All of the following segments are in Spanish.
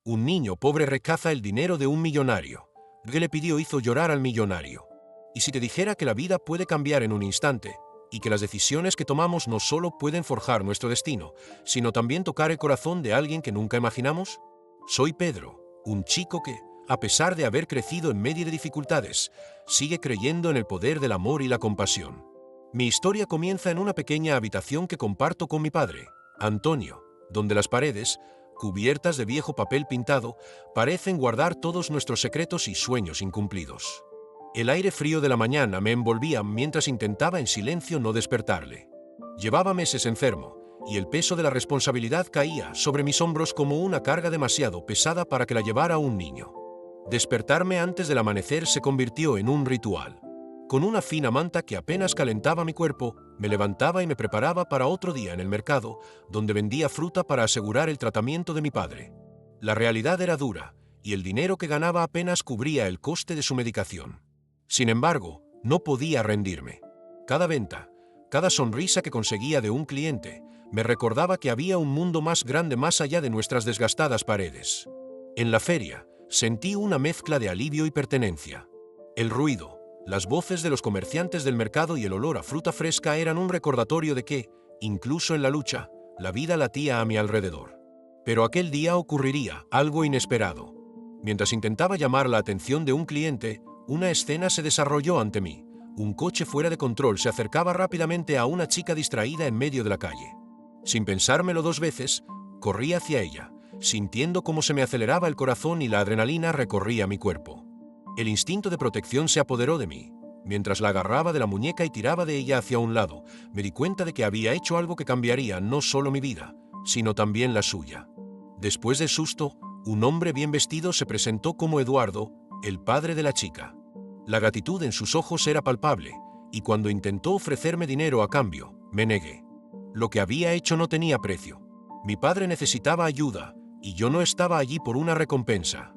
Un niño pobre rechaza el dinero de un millonario. ¿Qué le pidió hizo llorar al millonario? Y si te dijera que la vida puede cambiar en un instante, y que las decisiones que tomamos no solo pueden forjar nuestro destino, sino también tocar el corazón de alguien que nunca imaginamos? Soy Pedro, un chico que, a pesar de haber crecido en medio de dificultades, sigue creyendo en el poder del amor y la compasión. Mi historia comienza en una pequeña habitación que comparto con mi padre, Antonio, donde las paredes, cubiertas de viejo papel pintado, parecen guardar todos nuestros secretos y sueños incumplidos. El aire frío de la mañana me envolvía mientras intentaba en silencio no despertarle. Llevaba meses enfermo, y el peso de la responsabilidad caía sobre mis hombros como una carga demasiado pesada para que la llevara un niño. Despertarme antes del amanecer se convirtió en un ritual. Con una fina manta que apenas calentaba mi cuerpo, me levantaba y me preparaba para otro día en el mercado, donde vendía fruta para asegurar el tratamiento de mi padre. La realidad era dura, y el dinero que ganaba apenas cubría el coste de su medicación. Sin embargo, no podía rendirme. Cada venta, cada sonrisa que conseguía de un cliente, me recordaba que había un mundo más grande más allá de nuestras desgastadas paredes. En la feria, sentí una mezcla de alivio y pertenencia. El ruido, las voces de los comerciantes del mercado y el olor a fruta fresca eran un recordatorio de que, incluso en la lucha, la vida latía a mi alrededor. Pero aquel día ocurriría algo inesperado. Mientras intentaba llamar la atención de un cliente, una escena se desarrolló ante mí. Un coche fuera de control se acercaba rápidamente a una chica distraída en medio de la calle. Sin pensármelo dos veces, corrí hacia ella, sintiendo cómo se me aceleraba el corazón y la adrenalina recorría mi cuerpo. El instinto de protección se apoderó de mí. Mientras la agarraba de la muñeca y tiraba de ella hacia un lado, me di cuenta de que había hecho algo que cambiaría no solo mi vida, sino también la suya. Después del susto, un hombre bien vestido se presentó como Eduardo, el padre de la chica. La gratitud en sus ojos era palpable, y cuando intentó ofrecerme dinero a cambio, me negué. Lo que había hecho no tenía precio. Mi padre necesitaba ayuda, y yo no estaba allí por una recompensa.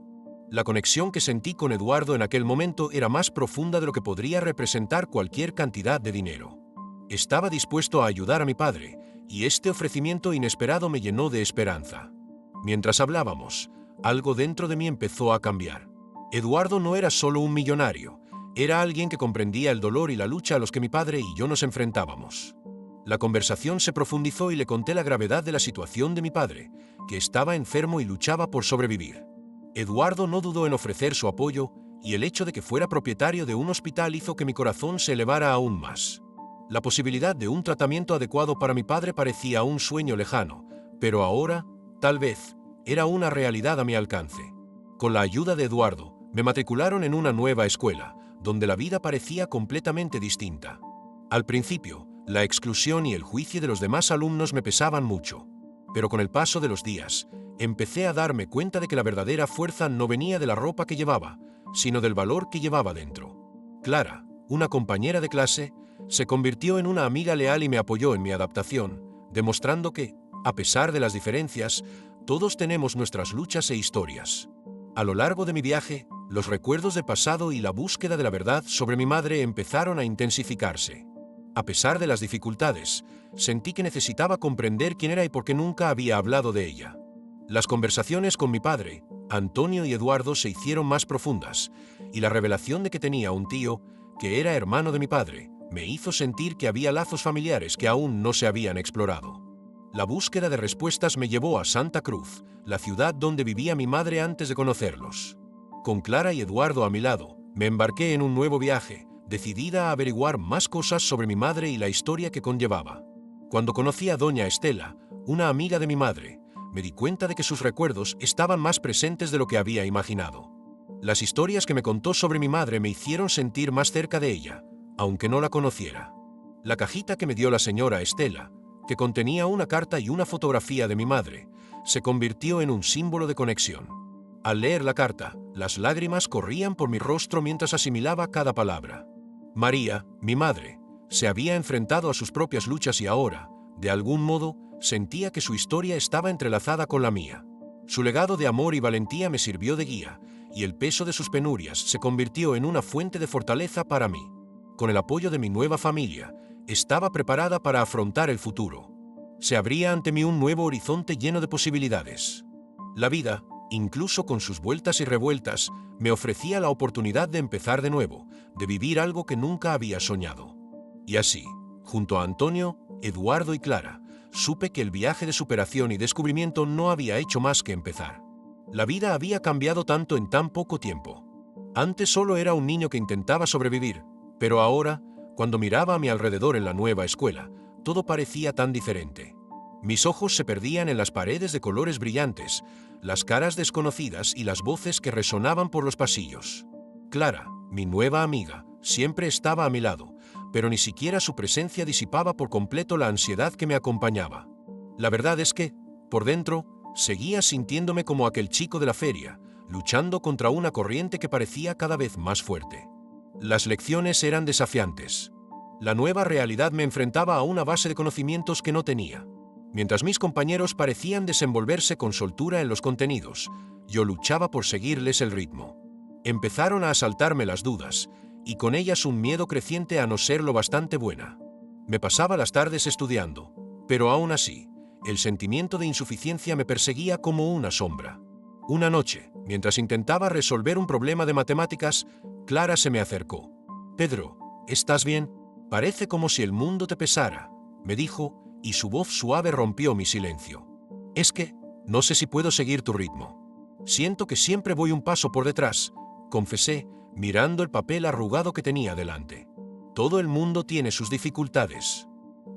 La conexión que sentí con Eduardo en aquel momento era más profunda de lo que podría representar cualquier cantidad de dinero. Estaba dispuesto a ayudar a mi padre, y este ofrecimiento inesperado me llenó de esperanza. Mientras hablábamos, algo dentro de mí empezó a cambiar. Eduardo no era solo un millonario, era alguien que comprendía el dolor y la lucha a los que mi padre y yo nos enfrentábamos. La conversación se profundizó y le conté la gravedad de la situación de mi padre, que estaba enfermo y luchaba por sobrevivir. Eduardo no dudó en ofrecer su apoyo, y el hecho de que fuera propietario de un hospital hizo que mi corazón se elevara aún más. La posibilidad de un tratamiento adecuado para mi padre parecía un sueño lejano, pero ahora, tal vez, era una realidad a mi alcance. Con la ayuda de Eduardo, me matricularon en una nueva escuela, donde la vida parecía completamente distinta. Al principio, la exclusión y el juicio de los demás alumnos me pesaban mucho, pero con el paso de los días, empecé a darme cuenta de que la verdadera fuerza no venía de la ropa que llevaba, sino del valor que llevaba dentro. Clara, una compañera de clase, se convirtió en una amiga leal y me apoyó en mi adaptación, demostrando que, a pesar de las diferencias, todos tenemos nuestras luchas e historias. A lo largo de mi viaje, los recuerdos del pasado y la búsqueda de la verdad sobre mi madre empezaron a intensificarse. A pesar de las dificultades, sentí que necesitaba comprender quién era y por qué nunca había hablado de ella. Las conversaciones con mi padre, Antonio y Eduardo se hicieron más profundas, y la revelación de que tenía un tío, que era hermano de mi padre, me hizo sentir que había lazos familiares que aún no se habían explorado. La búsqueda de respuestas me llevó a Santa Cruz, la ciudad donde vivía mi madre antes de conocerlos. Con Clara y Eduardo a mi lado, me embarqué en un nuevo viaje, decidida a averiguar más cosas sobre mi madre y la historia que conllevaba. Cuando conocí a doña Estela, una amiga de mi madre, me di cuenta de que sus recuerdos estaban más presentes de lo que había imaginado. Las historias que me contó sobre mi madre me hicieron sentir más cerca de ella, aunque no la conociera. La cajita que me dio la señora Estela, que contenía una carta y una fotografía de mi madre, se convirtió en un símbolo de conexión. Al leer la carta, las lágrimas corrían por mi rostro mientras asimilaba cada palabra. María, mi madre, se había enfrentado a sus propias luchas y ahora, de algún modo, sentía que su historia estaba entrelazada con la mía. Su legado de amor y valentía me sirvió de guía, y el peso de sus penurias se convirtió en una fuente de fortaleza para mí. Con el apoyo de mi nueva familia, estaba preparada para afrontar el futuro. Se abría ante mí un nuevo horizonte lleno de posibilidades. La vida, Incluso con sus vueltas y revueltas, me ofrecía la oportunidad de empezar de nuevo, de vivir algo que nunca había soñado. Y así, junto a Antonio, Eduardo y Clara, supe que el viaje de superación y descubrimiento no había hecho más que empezar. La vida había cambiado tanto en tan poco tiempo. Antes solo era un niño que intentaba sobrevivir, pero ahora, cuando miraba a mi alrededor en la nueva escuela, todo parecía tan diferente. Mis ojos se perdían en las paredes de colores brillantes, las caras desconocidas y las voces que resonaban por los pasillos. Clara, mi nueva amiga, siempre estaba a mi lado, pero ni siquiera su presencia disipaba por completo la ansiedad que me acompañaba. La verdad es que, por dentro, seguía sintiéndome como aquel chico de la feria, luchando contra una corriente que parecía cada vez más fuerte. Las lecciones eran desafiantes. La nueva realidad me enfrentaba a una base de conocimientos que no tenía. Mientras mis compañeros parecían desenvolverse con soltura en los contenidos, yo luchaba por seguirles el ritmo. Empezaron a asaltarme las dudas, y con ellas un miedo creciente a no ser lo bastante buena. Me pasaba las tardes estudiando, pero aún así, el sentimiento de insuficiencia me perseguía como una sombra. Una noche, mientras intentaba resolver un problema de matemáticas, Clara se me acercó. «Pedro, ¿estás bien? Parece como si el mundo te pesara», me dijo, y su voz suave rompió mi silencio. «Es que, no sé si puedo seguir tu ritmo. Siento que siempre voy un paso por detrás», confesé, mirando el papel arrugado que tenía delante. «Todo el mundo tiene sus dificultades.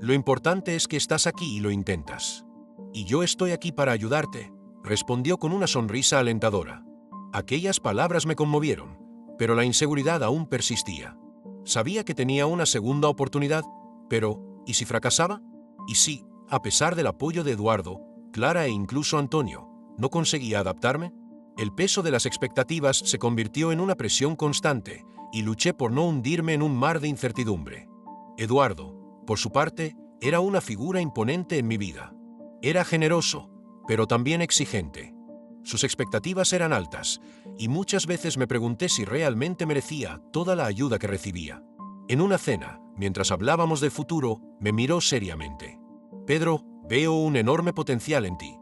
Lo importante es que estás aquí y lo intentas. Y yo estoy aquí para ayudarte», respondió con una sonrisa alentadora. Aquellas palabras me conmovieron, pero la inseguridad aún persistía. Sabía que tenía una segunda oportunidad, pero ¿y si fracasaba? Y si, a pesar del apoyo de Eduardo, Clara e incluso Antonio, no conseguía adaptarme. El peso de las expectativas se convirtió en una presión constante, y luché por no hundirme en un mar de incertidumbre. Eduardo, por su parte, era una figura imponente en mi vida. Era generoso, pero también exigente. Sus expectativas eran altas, y muchas veces me pregunté si realmente merecía toda la ayuda que recibía. En una cena, mientras hablábamos del futuro, me miró seriamente. «Pedro, veo un enorme potencial en ti,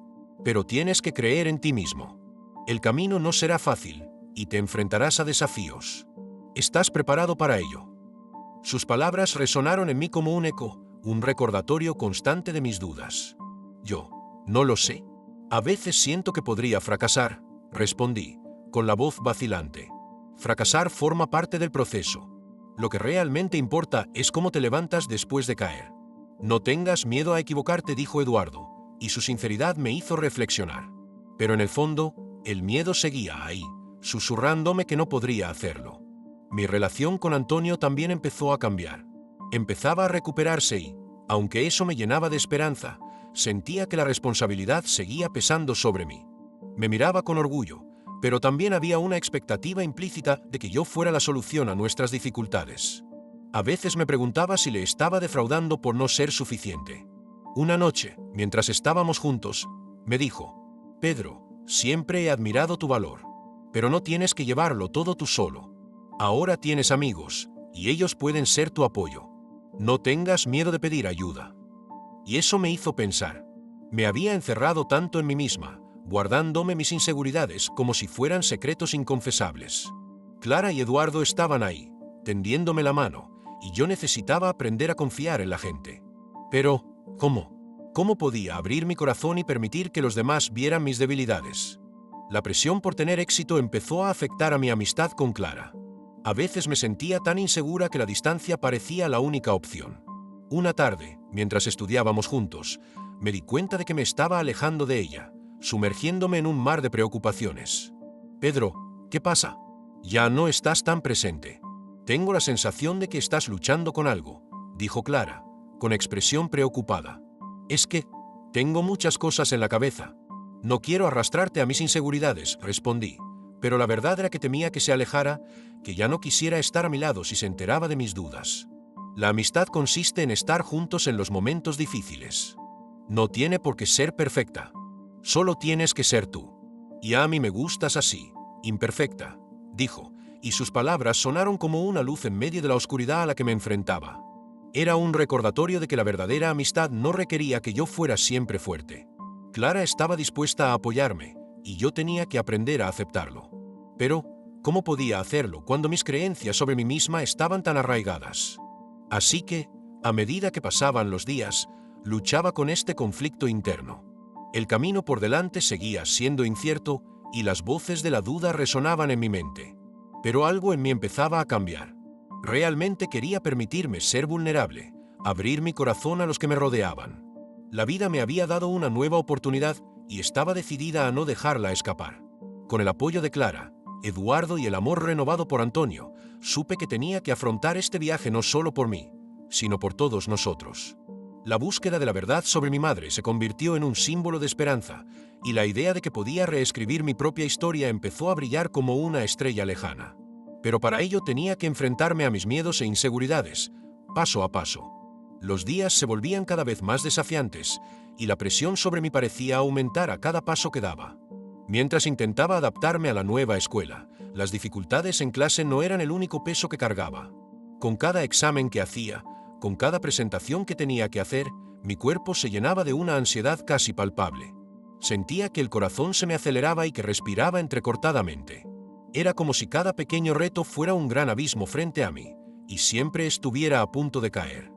pero tienes que creer en ti mismo. El camino no será fácil, y te enfrentarás a desafíos. ¿Estás preparado para ello?». Sus palabras resonaron en mí como un eco, un recordatorio constante de mis dudas. «Yo, no lo sé. A veces siento que podría fracasar», respondí, con la voz vacilante. «Fracasar forma parte del proceso. Lo que realmente importa es cómo te levantas después de caer». «No tengas miedo a equivocarte», dijo Eduardo, y su sinceridad me hizo reflexionar. Pero en el fondo, el miedo seguía ahí, susurrándome que no podría hacerlo. Mi relación con Antonio también empezó a cambiar. Empezaba a recuperarse y, aunque eso me llenaba de esperanza, sentía que la responsabilidad seguía pesando sobre mí. Me miraba con orgullo, pero también había una expectativa implícita de que yo fuera la solución a nuestras dificultades. A veces me preguntaba si le estaba defraudando por no ser suficiente. Una noche, mientras estábamos juntos, me dijo: «Pedro, siempre he admirado tu valor, pero no tienes que llevarlo todo tú solo. Ahora tienes amigos, y ellos pueden ser tu apoyo. No tengas miedo de pedir ayuda». Y eso me hizo pensar. Me había encerrado tanto en mí misma, guardándome mis inseguridades como si fueran secretos inconfesables. Clara y Eduardo estaban ahí, tendiéndome la mano, y yo necesitaba aprender a confiar en la gente. Pero, ¿cómo? ¿Cómo podía abrir mi corazón y permitir que los demás vieran mis debilidades? La presión por tener éxito empezó a afectar a mi amistad con Clara. A veces me sentía tan insegura que la distancia parecía la única opción. Una tarde, mientras estudiábamos juntos, me di cuenta de que me estaba alejando de ella, sumergiéndome en un mar de preocupaciones. «Pedro, ¿qué pasa? Ya no estás tan presente. Tengo la sensación de que estás luchando con algo», dijo Clara, con expresión preocupada. «Es que tengo muchas cosas en la cabeza. No quiero arrastrarte a mis inseguridades», respondí, pero la verdad era que temía que se alejara, que ya no quisiera estar a mi lado si se enteraba de mis dudas. La amistad consiste en estar juntos en los momentos difíciles. No tiene por qué ser perfecta. Solo tienes que ser tú. Y a mí me gustas así, imperfecta», dijo, y sus palabras sonaron como una luz en medio de la oscuridad a la que me enfrentaba. Era un recordatorio de que la verdadera amistad no requería que yo fuera siempre fuerte. Clara estaba dispuesta a apoyarme, y yo tenía que aprender a aceptarlo. Pero, ¿cómo podía hacerlo cuando mis creencias sobre mí misma estaban tan arraigadas? Así que, a medida que pasaban los días, luchaba con este conflicto interno. El camino por delante seguía siendo incierto y las voces de la duda resonaban en mi mente. Pero algo en mí empezaba a cambiar. Realmente quería permitirme ser vulnerable, abrir mi corazón a los que me rodeaban. La vida me había dado una nueva oportunidad y estaba decidida a no dejarla escapar. Con el apoyo de Clara, Eduardo y el amor renovado por Antonio, supe que tenía que afrontar este viaje no solo por mí, sino por todos nosotros. La búsqueda de la verdad sobre mi madre se convirtió en un símbolo de esperanza, y la idea de que podía reescribir mi propia historia empezó a brillar como una estrella lejana. Pero para ello tenía que enfrentarme a mis miedos e inseguridades, paso a paso. Los días se volvían cada vez más desafiantes, y la presión sobre mí parecía aumentar a cada paso que daba. Mientras intentaba adaptarme a la nueva escuela, las dificultades en clase no eran el único peso que cargaba. Con cada examen que hacía, con cada presentación que tenía que hacer, mi cuerpo se llenaba de una ansiedad casi palpable. Sentía que el corazón se me aceleraba y que respiraba entrecortadamente. Era como si cada pequeño reto fuera un gran abismo frente a mí, y siempre estuviera a punto de caer.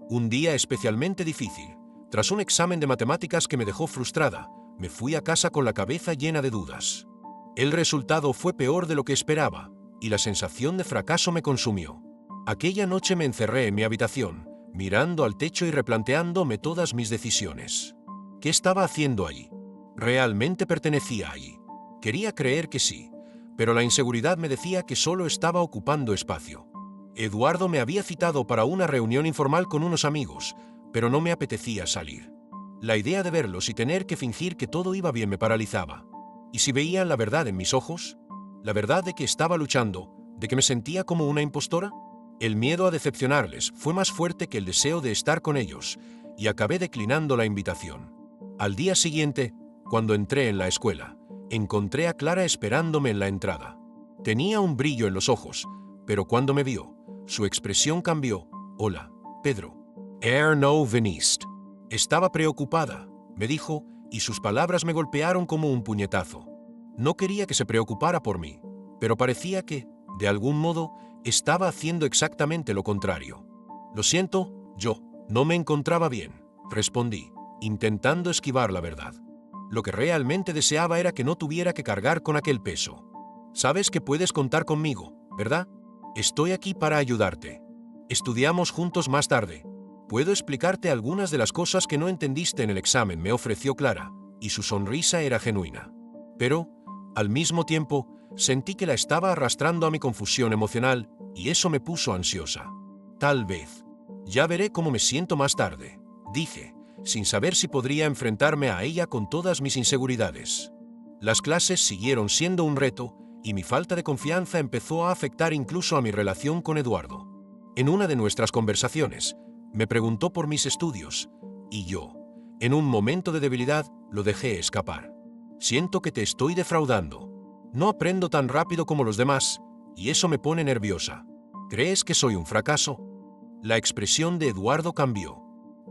Un día especialmente difícil, tras un examen de matemáticas que me dejó frustrada, me fui a casa con la cabeza llena de dudas. El resultado fue peor de lo que esperaba, y la sensación de fracaso me consumió. Aquella noche me encerré en mi habitación, mirando al techo y replanteándome todas mis decisiones. ¿Qué estaba haciendo allí? ¿Realmente pertenecía allí? Quería creer que sí, pero la inseguridad me decía que solo estaba ocupando espacio. Eduardo me había citado para una reunión informal con unos amigos, pero no me apetecía salir. La idea de verlos y tener que fingir que todo iba bien me paralizaba. ¿Y si veían la verdad en mis ojos? ¿La verdad de que estaba luchando, de que me sentía como una impostora? El miedo a decepcionarles fue más fuerte que el deseo de estar con ellos, y acabé declinando la invitación. Al día siguiente, cuando entré en la escuela, encontré a Clara esperándome en la entrada. Tenía un brillo en los ojos, pero cuando me vio, su expresión cambió. «Hola, Pedro. No veniste». Estaba preocupada, me dijo, y sus palabras me golpearon como un puñetazo. No quería que se preocupara por mí, pero parecía que, de algún modo, estaba haciendo exactamente lo contrario. «Lo siento, yo no me encontraba bien», respondí, intentando esquivar la verdad. Lo que realmente deseaba era que no tuviera que cargar con aquel peso. «Sabes que puedes contar conmigo, ¿verdad? Estoy aquí para ayudarte. Estudiamos juntos más tarde. Puedo explicarte algunas de las cosas que no entendiste en el examen», me ofreció Clara, y su sonrisa era genuina. Pero, al mismo tiempo, sentí que la estaba arrastrando a mi confusión emocional, y eso me puso ansiosa. «Tal vez. Ya veré cómo me siento más tarde», dije, sin saber si podría enfrentarme a ella con todas mis inseguridades. Las clases siguieron siendo un reto, y mi falta de confianza empezó a afectar incluso a mi relación con Eduardo. En una de nuestras conversaciones, me preguntó por mis estudios, y yo, en un momento de debilidad, lo dejé escapar. «Siento que te estoy defraudando. No aprendo tan rápido como los demás, y eso me pone nerviosa. ¿Crees que soy un fracaso?» La expresión de Eduardo cambió.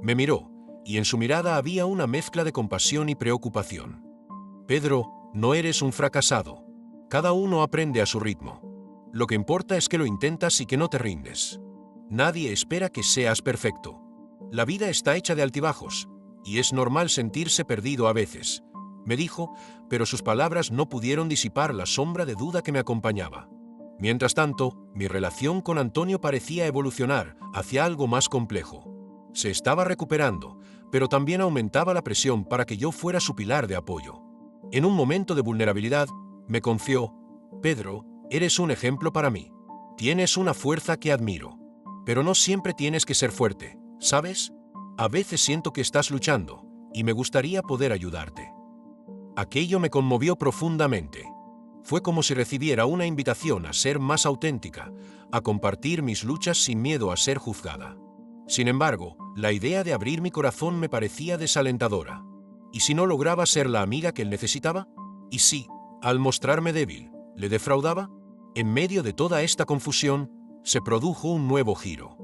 Me miró, y en su mirada había una mezcla de compasión y preocupación. «Pedro, no eres un fracasado. Cada uno aprende a su ritmo. Lo que importa es que lo intentas y que no te rindes. Nadie espera que seas perfecto. La vida está hecha de altibajos, y es normal sentirse perdido a veces», me dijo, pero sus palabras no pudieron disipar la sombra de duda que me acompañaba. Mientras tanto, mi relación con Antonio parecía evolucionar hacia algo más complejo. Se estaba recuperando, pero también aumentaba la presión para que yo fuera su pilar de apoyo. En un momento de vulnerabilidad, me confió: «Pedro, eres un ejemplo para mí. Tienes una fuerza que admiro. Pero no siempre tienes que ser fuerte, ¿sabes? A veces siento que estás luchando, y me gustaría poder ayudarte». Aquello me conmovió profundamente. Fue como si recibiera una invitación a ser más auténtica, a compartir mis luchas sin miedo a ser juzgada. Sin embargo, la idea de abrir mi corazón me parecía desalentadora. ¿Y si no lograba ser la amiga que él necesitaba? ¿Y si, al mostrarme débil, le defraudaba? En medio de toda esta confusión, se produjo un nuevo giro.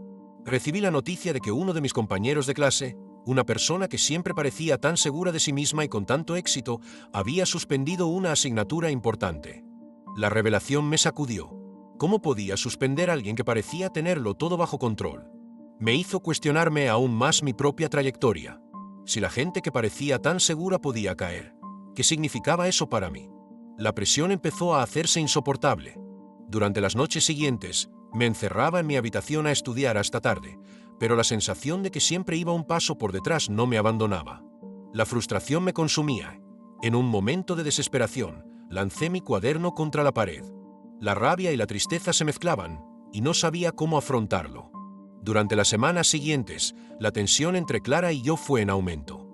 Recibí la noticia de que uno de mis compañeros de clase, Una persona que siempre parecía tan segura de sí misma y con tanto éxito, había suspendido una asignatura importante. La revelación me sacudió. ¿Cómo podía suspender a alguien que parecía tenerlo todo bajo control? Me hizo cuestionarme aún más mi propia trayectoria. Si la gente que parecía tan segura podía caer, ¿qué significaba eso para mí? La presión empezó a hacerse insoportable. Durante las noches siguientes, me encerraba en mi habitación a estudiar hasta tarde, pero la sensación de que siempre iba un paso por detrás no me abandonaba. La frustración me consumía. En un momento de desesperación, lancé mi cuaderno contra la pared. La rabia y la tristeza se mezclaban, y no sabía cómo afrontarlo. Durante las semanas siguientes, la tensión entre Clara y yo fue en aumento.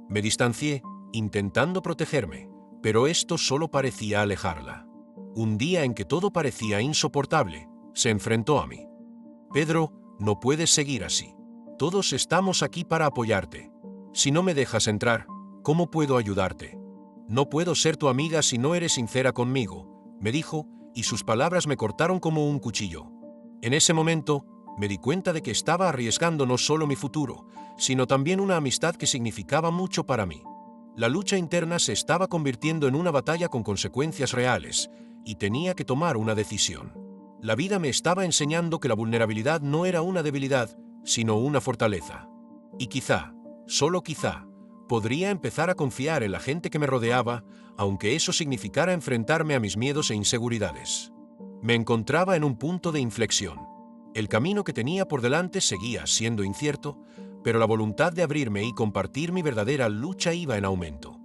Me distancié, intentando protegerme, pero esto solo parecía alejarla. Un día en que todo parecía insoportable, se enfrentó a mí. Pedro, no puedes seguir así. Todos estamos aquí para apoyarte. Si no me dejas entrar, ¿cómo puedo ayudarte? No puedo ser tu amiga si no eres sincera conmigo, me dijo, y sus palabras me cortaron como un cuchillo. En ese momento, me di cuenta de que estaba arriesgando no solo mi futuro, sino también una amistad que significaba mucho para mí. La lucha interna se estaba convirtiendo en una batalla con consecuencias reales, y tenía que tomar una decisión. La vida me estaba enseñando que la vulnerabilidad no era una debilidad, sino una fortaleza. Y quizá, solo quizá, podría empezar a confiar en la gente que me rodeaba, aunque eso significara enfrentarme a mis miedos e inseguridades. Me encontraba en un punto de inflexión. El camino que tenía por delante seguía siendo incierto, pero la voluntad de abrirme y compartir mi verdadera lucha iba en aumento.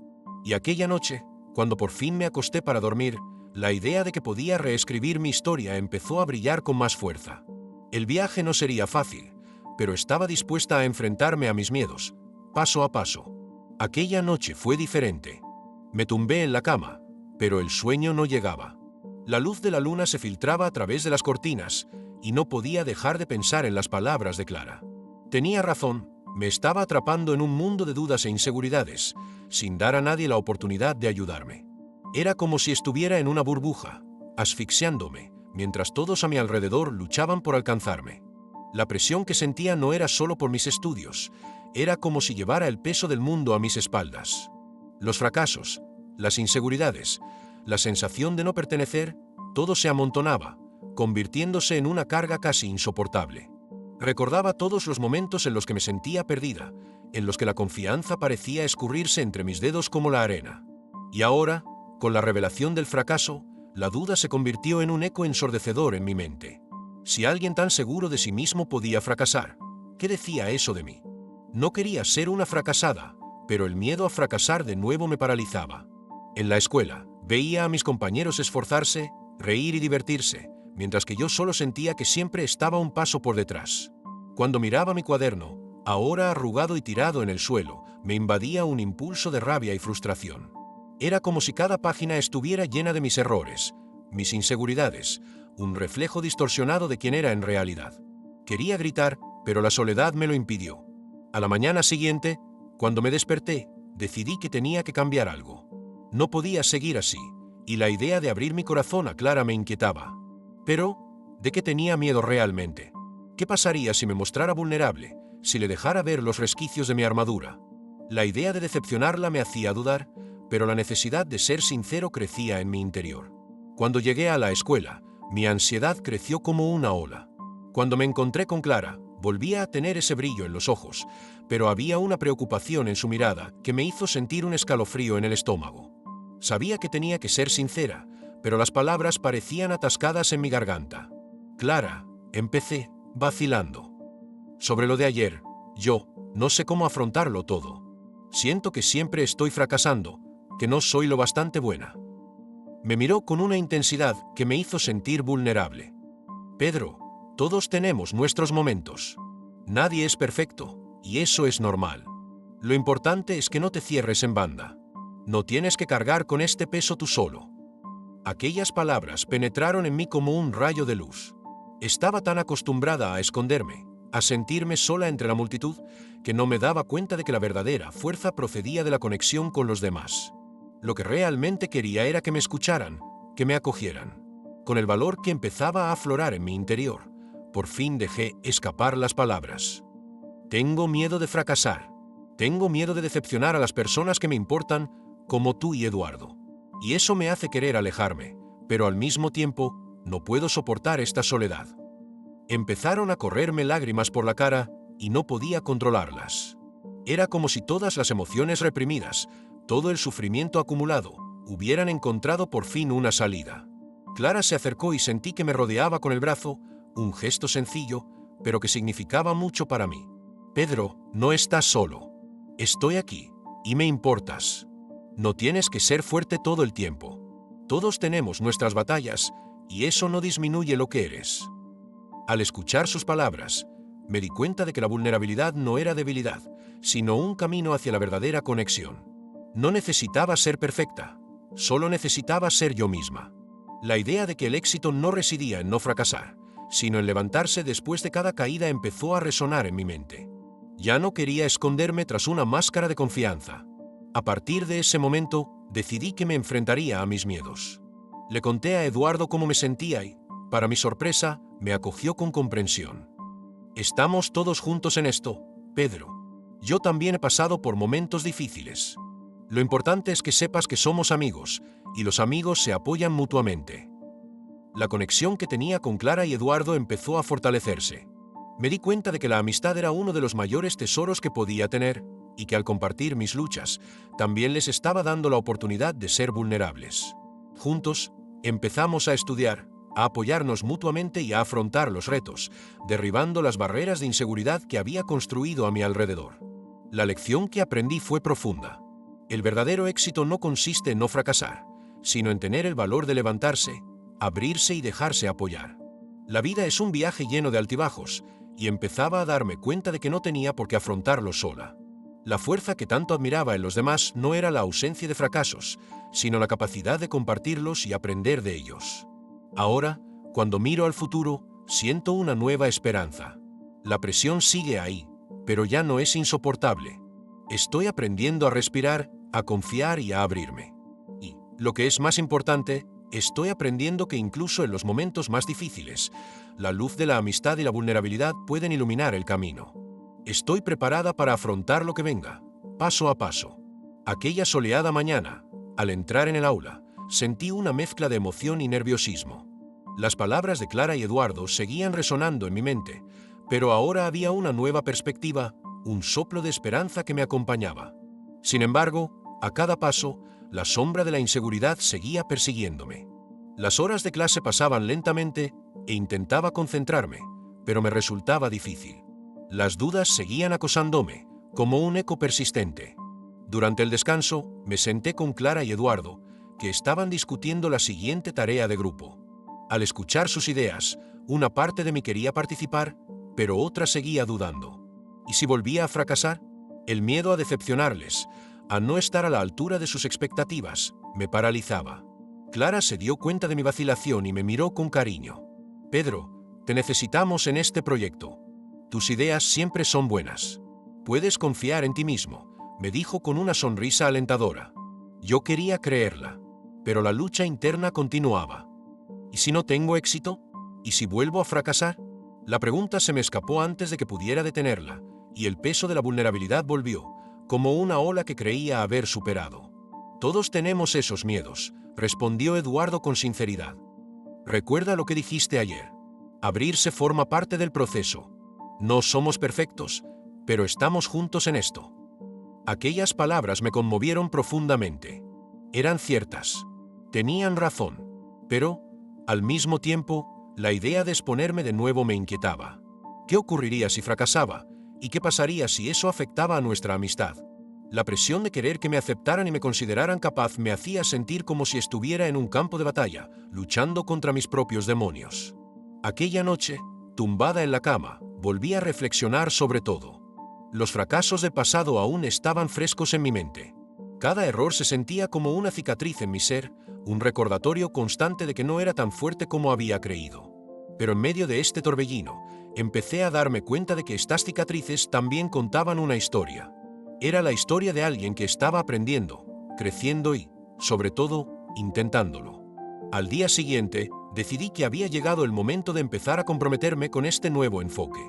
Y aquella noche, cuando por fin me acosté para dormir, la idea de que podía reescribir mi historia empezó a brillar con más fuerza. El viaje no sería fácil, pero estaba dispuesta a enfrentarme a mis miedos, paso a paso. Aquella noche fue diferente. Me tumbé en la cama, pero el sueño no llegaba. La luz de la luna se filtraba a través de las cortinas, y no podía dejar de pensar en las palabras de Clara. Tenía razón, me estaba atrapando en un mundo de dudas e inseguridades, sin dar a nadie la oportunidad de ayudarme. Era como si estuviera en una burbuja, asfixiándome, mientras todos a mi alrededor luchaban por alcanzarme. La presión que sentía no era solo por mis estudios, era como si llevara el peso del mundo a mis espaldas. Los fracasos, las inseguridades, la sensación de no pertenecer, todo se amontonaba, convirtiéndose en una carga casi insoportable. Recordaba todos los momentos en los que me sentía perdida, en los que la confianza parecía escurrirse entre mis dedos como la arena. Y ahora, con la revelación del fracaso, la duda se convirtió en un eco ensordecedor en mi mente. Si alguien tan seguro de sí mismo podía fracasar, ¿qué decía eso de mí? No quería ser una fracasada, pero el miedo a fracasar de nuevo me paralizaba. En la escuela, veía a mis compañeros esforzarse, reír y divertirse, mientras que yo solo sentía que siempre estaba un paso por detrás. Cuando miraba mi cuaderno, ahora arrugado y tirado en el suelo, me invadía un impulso de rabia y frustración. Era como si cada página estuviera llena de mis errores, mis inseguridades, un reflejo distorsionado de quién era en realidad. Quería gritar, pero la soledad me lo impidió. A la mañana siguiente, cuando me desperté, decidí que tenía que cambiar algo. No podía seguir así, y la idea de abrir mi corazón a Clara me inquietaba. Pero, ¿de qué tenía miedo realmente? ¿Qué pasaría si me mostrara vulnerable, si le dejara ver los resquicios de mi armadura? La idea de decepcionarla me hacía dudar, pero la necesidad de ser sincero crecía en mi interior. Cuando llegué a la escuela, mi ansiedad creció como una ola. Cuando me encontré con Clara, volvía a tener ese brillo en los ojos, pero había una preocupación en su mirada que me hizo sentir un escalofrío en el estómago. Sabía que tenía que ser sincera, pero las palabras parecían atascadas en mi garganta. Clara, empecé, vacilando. Sobre lo de ayer, yo no sé cómo afrontarlo todo. Siento que siempre estoy fracasando, que no soy lo bastante buena. Me miró con una intensidad que me hizo sentir vulnerable. Pedro, todos tenemos nuestros momentos. Nadie es perfecto, y eso es normal. Lo importante es que no te cierres en banda. No tienes que cargar con este peso tú solo. Aquellas palabras penetraron en mí como un rayo de luz. Estaba tan acostumbrada a esconderme, a sentirme sola entre la multitud, que no me daba cuenta de que la verdadera fuerza procedía de la conexión con los demás. Lo que realmente quería era que me escucharan, que me acogieran. Con el valor que empezaba a aflorar en mi interior, por fin dejé escapar las palabras. Tengo miedo de fracasar. Tengo miedo de decepcionar a las personas que me importan, como tú y Eduardo. Y eso me hace querer alejarme, pero al mismo tiempo, no puedo soportar esta soledad. Empezaron a correrme lágrimas por la cara y no podía controlarlas. Era como si todas las emociones reprimidas, todo el sufrimiento acumulado, hubieran encontrado por fin una salida. Clara se acercó y sentí que me rodeaba con el brazo, un gesto sencillo, pero que significaba mucho para mí. Pedro, no estás solo. Estoy aquí, y me importas. No tienes que ser fuerte todo el tiempo. Todos tenemos nuestras batallas, y eso no disminuye lo que eres. Al escuchar sus palabras, me di cuenta de que la vulnerabilidad no era debilidad, sino un camino hacia la verdadera conexión. No necesitaba ser perfecta, solo necesitaba ser yo misma. La idea de que el éxito no residía en no fracasar, sino en levantarse después de cada caída empezó a resonar en mi mente. Ya no quería esconderme tras una máscara de confianza. A partir de ese momento, decidí que me enfrentaría a mis miedos. Le conté a Eduardo cómo me sentía y, para mi sorpresa, me acogió con comprensión. Estamos todos juntos en esto, Pedro. Yo también he pasado por momentos difíciles. Lo importante es que sepas que somos amigos, y los amigos se apoyan mutuamente. La conexión que tenía con Clara y Eduardo empezó a fortalecerse. Me di cuenta de que la amistad era uno de los mayores tesoros que podía tener, y que al compartir mis luchas, también les estaba dando la oportunidad de ser vulnerables. Juntos, empezamos a estudiar, a apoyarnos mutuamente y a afrontar los retos, derribando las barreras de inseguridad que había construido a mi alrededor. La lección que aprendí fue profunda. El verdadero éxito no consiste en no fracasar, sino en tener el valor de levantarse, abrirse y dejarse apoyar. La vida es un viaje lleno de altibajos, y empezaba a darme cuenta de que no tenía por qué afrontarlo sola. La fuerza que tanto admiraba en los demás no era la ausencia de fracasos, sino la capacidad de compartirlos y aprender de ellos. Ahora, cuando miro al futuro, siento una nueva esperanza. La presión sigue ahí, pero ya no es insoportable. Estoy aprendiendo a respirar, a confiar y a abrirme. Y, lo que es más importante, estoy aprendiendo que incluso en los momentos más difíciles, la luz de la amistad y la vulnerabilidad pueden iluminar el camino. Estoy preparada para afrontar lo que venga, paso a paso. Aquella soleada mañana, al entrar en el aula, sentí una mezcla de emoción y nerviosismo. Las palabras de Clara y Eduardo seguían resonando en mi mente, pero ahora había una nueva perspectiva, un soplo de esperanza que me acompañaba. Sin embargo, a cada paso, la sombra de la inseguridad seguía persiguiéndome. Las horas de clase pasaban lentamente e intentaba concentrarme, pero me resultaba difícil. Las dudas seguían acosándome, como un eco persistente. Durante el descanso, me senté con Clara y Eduardo, que estaban discutiendo la siguiente tarea de grupo. Al escuchar sus ideas, una parte de mí quería participar, pero otra seguía dudando. ¿Y si volvía a fracasar? El miedo a decepcionarles, a no estar a la altura de sus expectativas, me paralizaba. Clara se dio cuenta de mi vacilación y me miró con cariño. Pedro, te necesitamos en este proyecto. Tus ideas siempre son buenas. Puedes confiar en ti mismo, me dijo con una sonrisa alentadora. Yo quería creerla, pero la lucha interna continuaba. ¿Y si no tengo éxito? ¿Y si vuelvo a fracasar? La pregunta se me escapó antes de que pudiera detenerla, y el peso de la vulnerabilidad volvió, como una ola que creía haber superado. Todos tenemos esos miedos, respondió Eduardo con sinceridad. Recuerda lo que dijiste ayer. Abrirse forma parte del proceso. No somos perfectos, pero estamos juntos en esto. Aquellas palabras me conmovieron profundamente. Eran ciertas. Tenían razón. Pero, al mismo tiempo, la idea de exponerme de nuevo me inquietaba. ¿Qué ocurriría si fracasaba? ¿Y qué pasaría si eso afectaba a nuestra amistad? La presión de querer que me aceptaran y me consideraran capaz me hacía sentir como si estuviera en un campo de batalla, luchando contra mis propios demonios. Aquella noche, tumbada en la cama, volví a reflexionar sobre todo. Los fracasos del pasado aún estaban frescos en mi mente. Cada error se sentía como una cicatriz en mi ser, un recordatorio constante de que no era tan fuerte como había creído. Pero en medio de este torbellino, empecé a darme cuenta de que estas cicatrices también contaban una historia. Era la historia de alguien que estaba aprendiendo, creciendo y, sobre todo, intentándolo. Al día siguiente, decidí que había llegado el momento de empezar a comprometerme con este nuevo enfoque.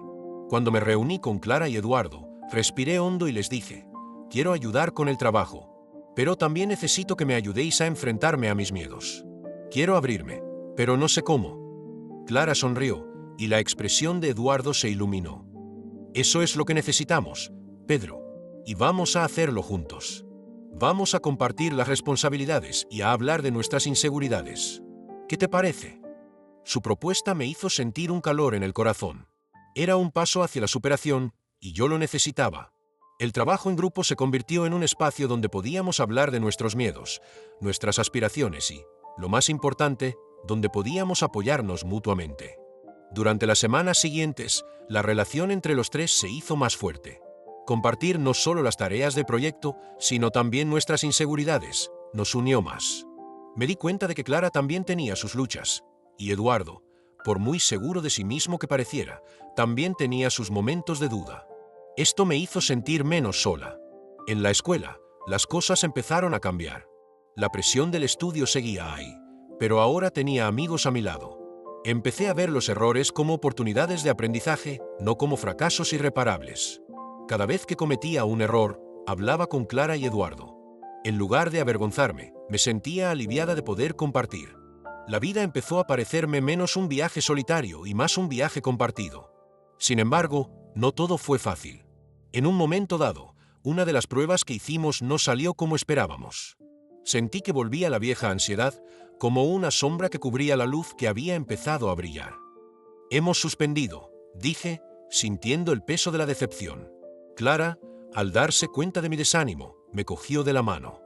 Cuando me reuní con Clara y Eduardo, respiré hondo y les dije, quiero ayudar con el trabajo. Pero también necesito que me ayudéis a enfrentarme a mis miedos. Quiero abrirme, pero no sé cómo. Clara sonrió, y la expresión de Eduardo se iluminó. Eso es lo que necesitamos, Pedro, y vamos a hacerlo juntos. Vamos a compartir las responsabilidades y a hablar de nuestras inseguridades. ¿Qué te parece? Su propuesta me hizo sentir un calor en el corazón. Era un paso hacia la superación, y yo lo necesitaba. El trabajo en grupo se convirtió en un espacio donde podíamos hablar de nuestros miedos, nuestras aspiraciones y, lo más importante, donde podíamos apoyarnos mutuamente. Durante las semanas siguientes, la relación entre los tres se hizo más fuerte. Compartir no solo las tareas del proyecto, sino también nuestras inseguridades, nos unió más. Me di cuenta de que Clara también tenía sus luchas, y Eduardo, por muy seguro de sí mismo que pareciera, también tenía sus momentos de duda. Esto me hizo sentir menos sola. En la escuela, las cosas empezaron a cambiar. La presión del estudio seguía ahí, pero ahora tenía amigos a mi lado. Empecé a ver los errores como oportunidades de aprendizaje, no como fracasos irreparables. Cada vez que cometía un error, hablaba con Clara y Eduardo. En lugar de avergonzarme, me sentía aliviada de poder compartir. La vida empezó a parecerme menos un viaje solitario y más un viaje compartido. Sin embargo, no todo fue fácil. En un momento dado, una de las pruebas que hicimos no salió como esperábamos. Sentí que volvía la vieja ansiedad, como una sombra que cubría la luz que había empezado a brillar. Hemos suspendido, dije, sintiendo el peso de la decepción. Clara, al darse cuenta de mi desánimo, me cogió de la mano.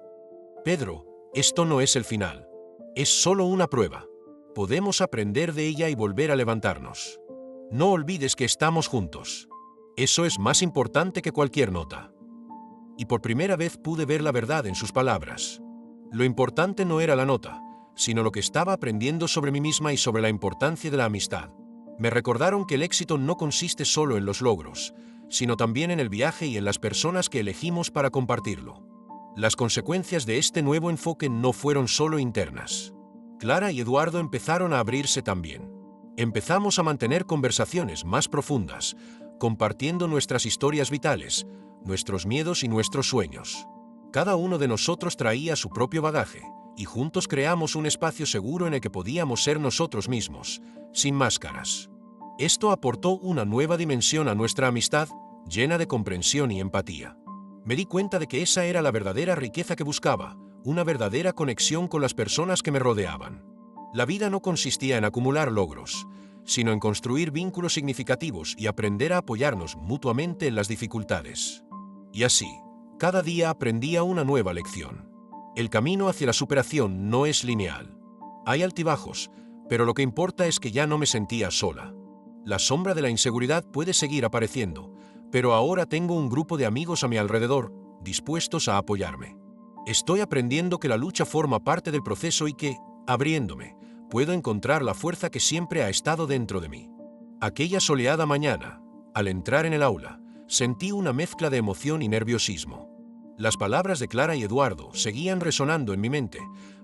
Pedro, esto no es el final. Es solo una prueba. Podemos aprender de ella y volver a levantarnos. No olvides que estamos juntos. Eso es más importante que cualquier nota. Y por primera vez pude ver la verdad en sus palabras. Lo importante no era la nota, sino lo que estaba aprendiendo sobre mí misma y sobre la importancia de la amistad. Me recordaron que el éxito no consiste solo en los logros, sino también en el viaje y en las personas que elegimos para compartirlo. Las consecuencias de este nuevo enfoque no fueron solo internas. Clara y Eduardo empezaron a abrirse también. Empezamos a mantener conversaciones más profundas, compartiendo nuestras historias vitales, nuestros miedos y nuestros sueños. Cada uno de nosotros traía su propio bagaje, y juntos creamos un espacio seguro en el que podíamos ser nosotros mismos, sin máscaras. Esto aportó una nueva dimensión a nuestra amistad, llena de comprensión y empatía. Me di cuenta de que esa era la verdadera riqueza que buscaba, una verdadera conexión con las personas que me rodeaban. La vida no consistía en acumular logros, sino en construir vínculos significativos y aprender a apoyarnos mutuamente en las dificultades. Y así, cada día aprendía una nueva lección. El camino hacia la superación no es lineal. Hay altibajos, pero lo que importa es que ya no me sentía sola. La sombra de la inseguridad puede seguir apareciendo, pero ahora tengo un grupo de amigos a mi alrededor, dispuestos a apoyarme. Estoy aprendiendo que la lucha forma parte del proceso y que, abriéndome, puedo encontrar la fuerza que siempre ha estado dentro de mí. Aquella soleada mañana, al entrar en el aula, sentí una mezcla de emoción y nerviosismo. Las palabras de Clara y Eduardo seguían resonando en mi mente,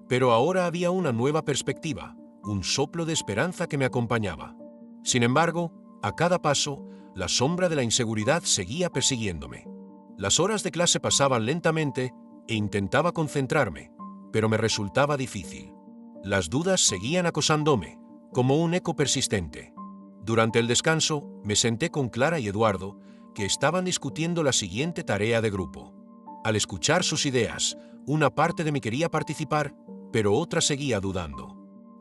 pero ahora había una nueva perspectiva, un soplo de esperanza que me acompañaba. Sin embargo, a cada paso, la sombra de la inseguridad seguía persiguiéndome. Las horas de clase pasaban lentamente e intentaba concentrarme, pero me resultaba difícil. Las dudas seguían acosándome, como un eco persistente. Durante el descanso, me senté con Clara y Eduardo, que estaban discutiendo la siguiente tarea de grupo. Al escuchar sus ideas, una parte de mí quería participar, pero otra seguía dudando.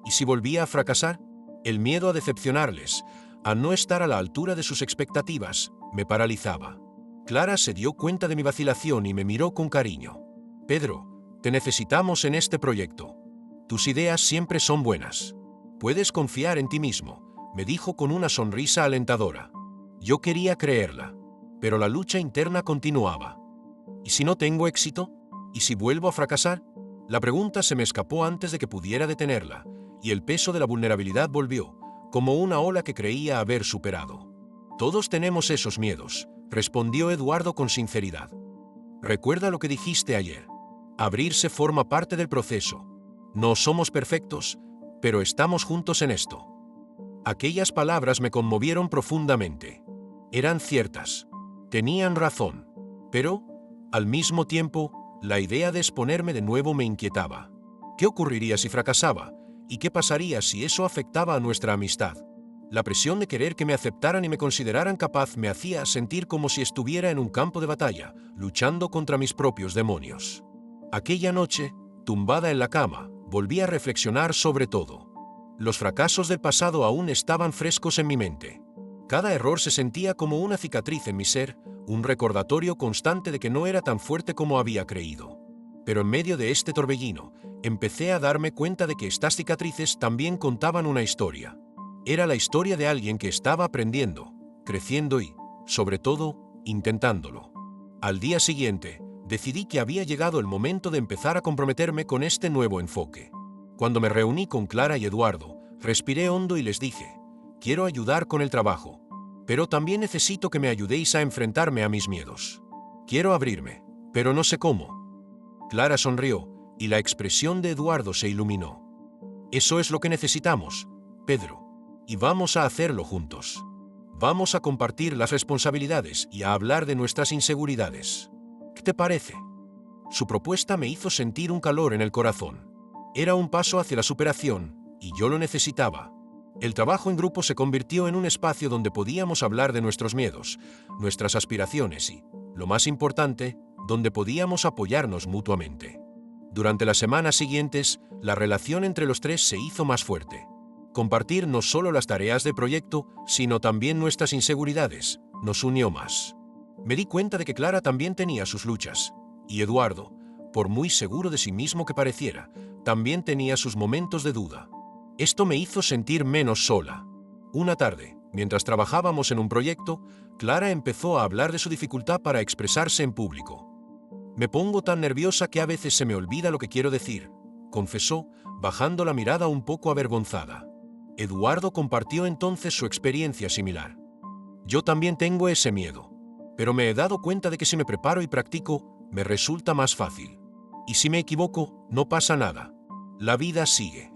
¿Y si volvía a fracasar? El miedo a decepcionarles, a no estar a la altura de sus expectativas, me paralizaba. Clara se dio cuenta de mi vacilación y me miró con cariño. Pedro, te necesitamos en este proyecto. Tus ideas siempre son buenas. Puedes confiar en ti mismo, me dijo con una sonrisa alentadora. Yo quería creerla, pero la lucha interna continuaba. ¿Y si no tengo éxito? ¿Y si vuelvo a fracasar? La pregunta se me escapó antes de que pudiera detenerla, y el peso de la vulnerabilidad volvió, como una ola que creía haber superado. Todos tenemos esos miedos, respondió Eduardo con sinceridad. Recuerda lo que dijiste ayer. Abrirse forma parte del proceso. No somos perfectos, pero estamos juntos en esto. Aquellas palabras me conmovieron profundamente. Eran ciertas. Tenían razón. Pero, Al mismo tiempo, la idea de exponerme de nuevo me inquietaba. ¿Qué ocurriría si fracasaba? ¿Y qué pasaría si eso afectaba a nuestra amistad? La presión de querer que me aceptaran y me consideraran capaz me hacía sentir como si estuviera en un campo de batalla, luchando contra mis propios demonios. Aquella noche, tumbada en la cama, volví a reflexionar sobre todo. Los fracasos del pasado aún estaban frescos en mi mente. Cada error se sentía como una cicatriz en mi ser, un recordatorio constante de que no era tan fuerte como había creído. Pero en medio de este torbellino, empecé a darme cuenta de que estas cicatrices también contaban una historia. Era la historia de alguien que estaba aprendiendo, creciendo y, sobre todo, intentándolo. Al día siguiente, decidí que había llegado el momento de empezar a comprometerme con este nuevo enfoque. Cuando me reuní con Clara y Eduardo, respiré hondo y les dije: quiero ayudar con el trabajo, pero también necesito que me ayudéis a enfrentarme a mis miedos. Quiero abrirme, pero no sé cómo. Clara sonrió, y la expresión de Eduardo se iluminó. Eso es lo que necesitamos, Pedro, y vamos a hacerlo juntos. Vamos a compartir las responsabilidades y a hablar de nuestras inseguridades. ¿Qué te parece? Su propuesta me hizo sentir un calor en el corazón. Era un paso hacia la superación, y yo lo necesitaba. El trabajo en grupo se convirtió en un espacio donde podíamos hablar de nuestros miedos, nuestras aspiraciones y, lo más importante, donde podíamos apoyarnos mutuamente. Durante las semanas siguientes, la relación entre los tres se hizo más fuerte. Compartir no solo las tareas de proyecto, sino también nuestras inseguridades, nos unió más. Me di cuenta de que Clara también tenía sus luchas, y Eduardo, por muy seguro de sí mismo que pareciera, también tenía sus momentos de duda. Esto me hizo sentir menos sola. Una tarde, mientras trabajábamos en un proyecto, Clara empezó a hablar de su dificultad para expresarse en público. Me pongo tan nerviosa que a veces se me olvida lo que quiero decir, confesó, bajando la mirada un poco avergonzada. Eduardo compartió entonces su experiencia similar. Yo también tengo ese miedo, pero me he dado cuenta de que si me preparo y practico, me resulta más fácil. Y si me equivoco, no pasa nada. La vida sigue.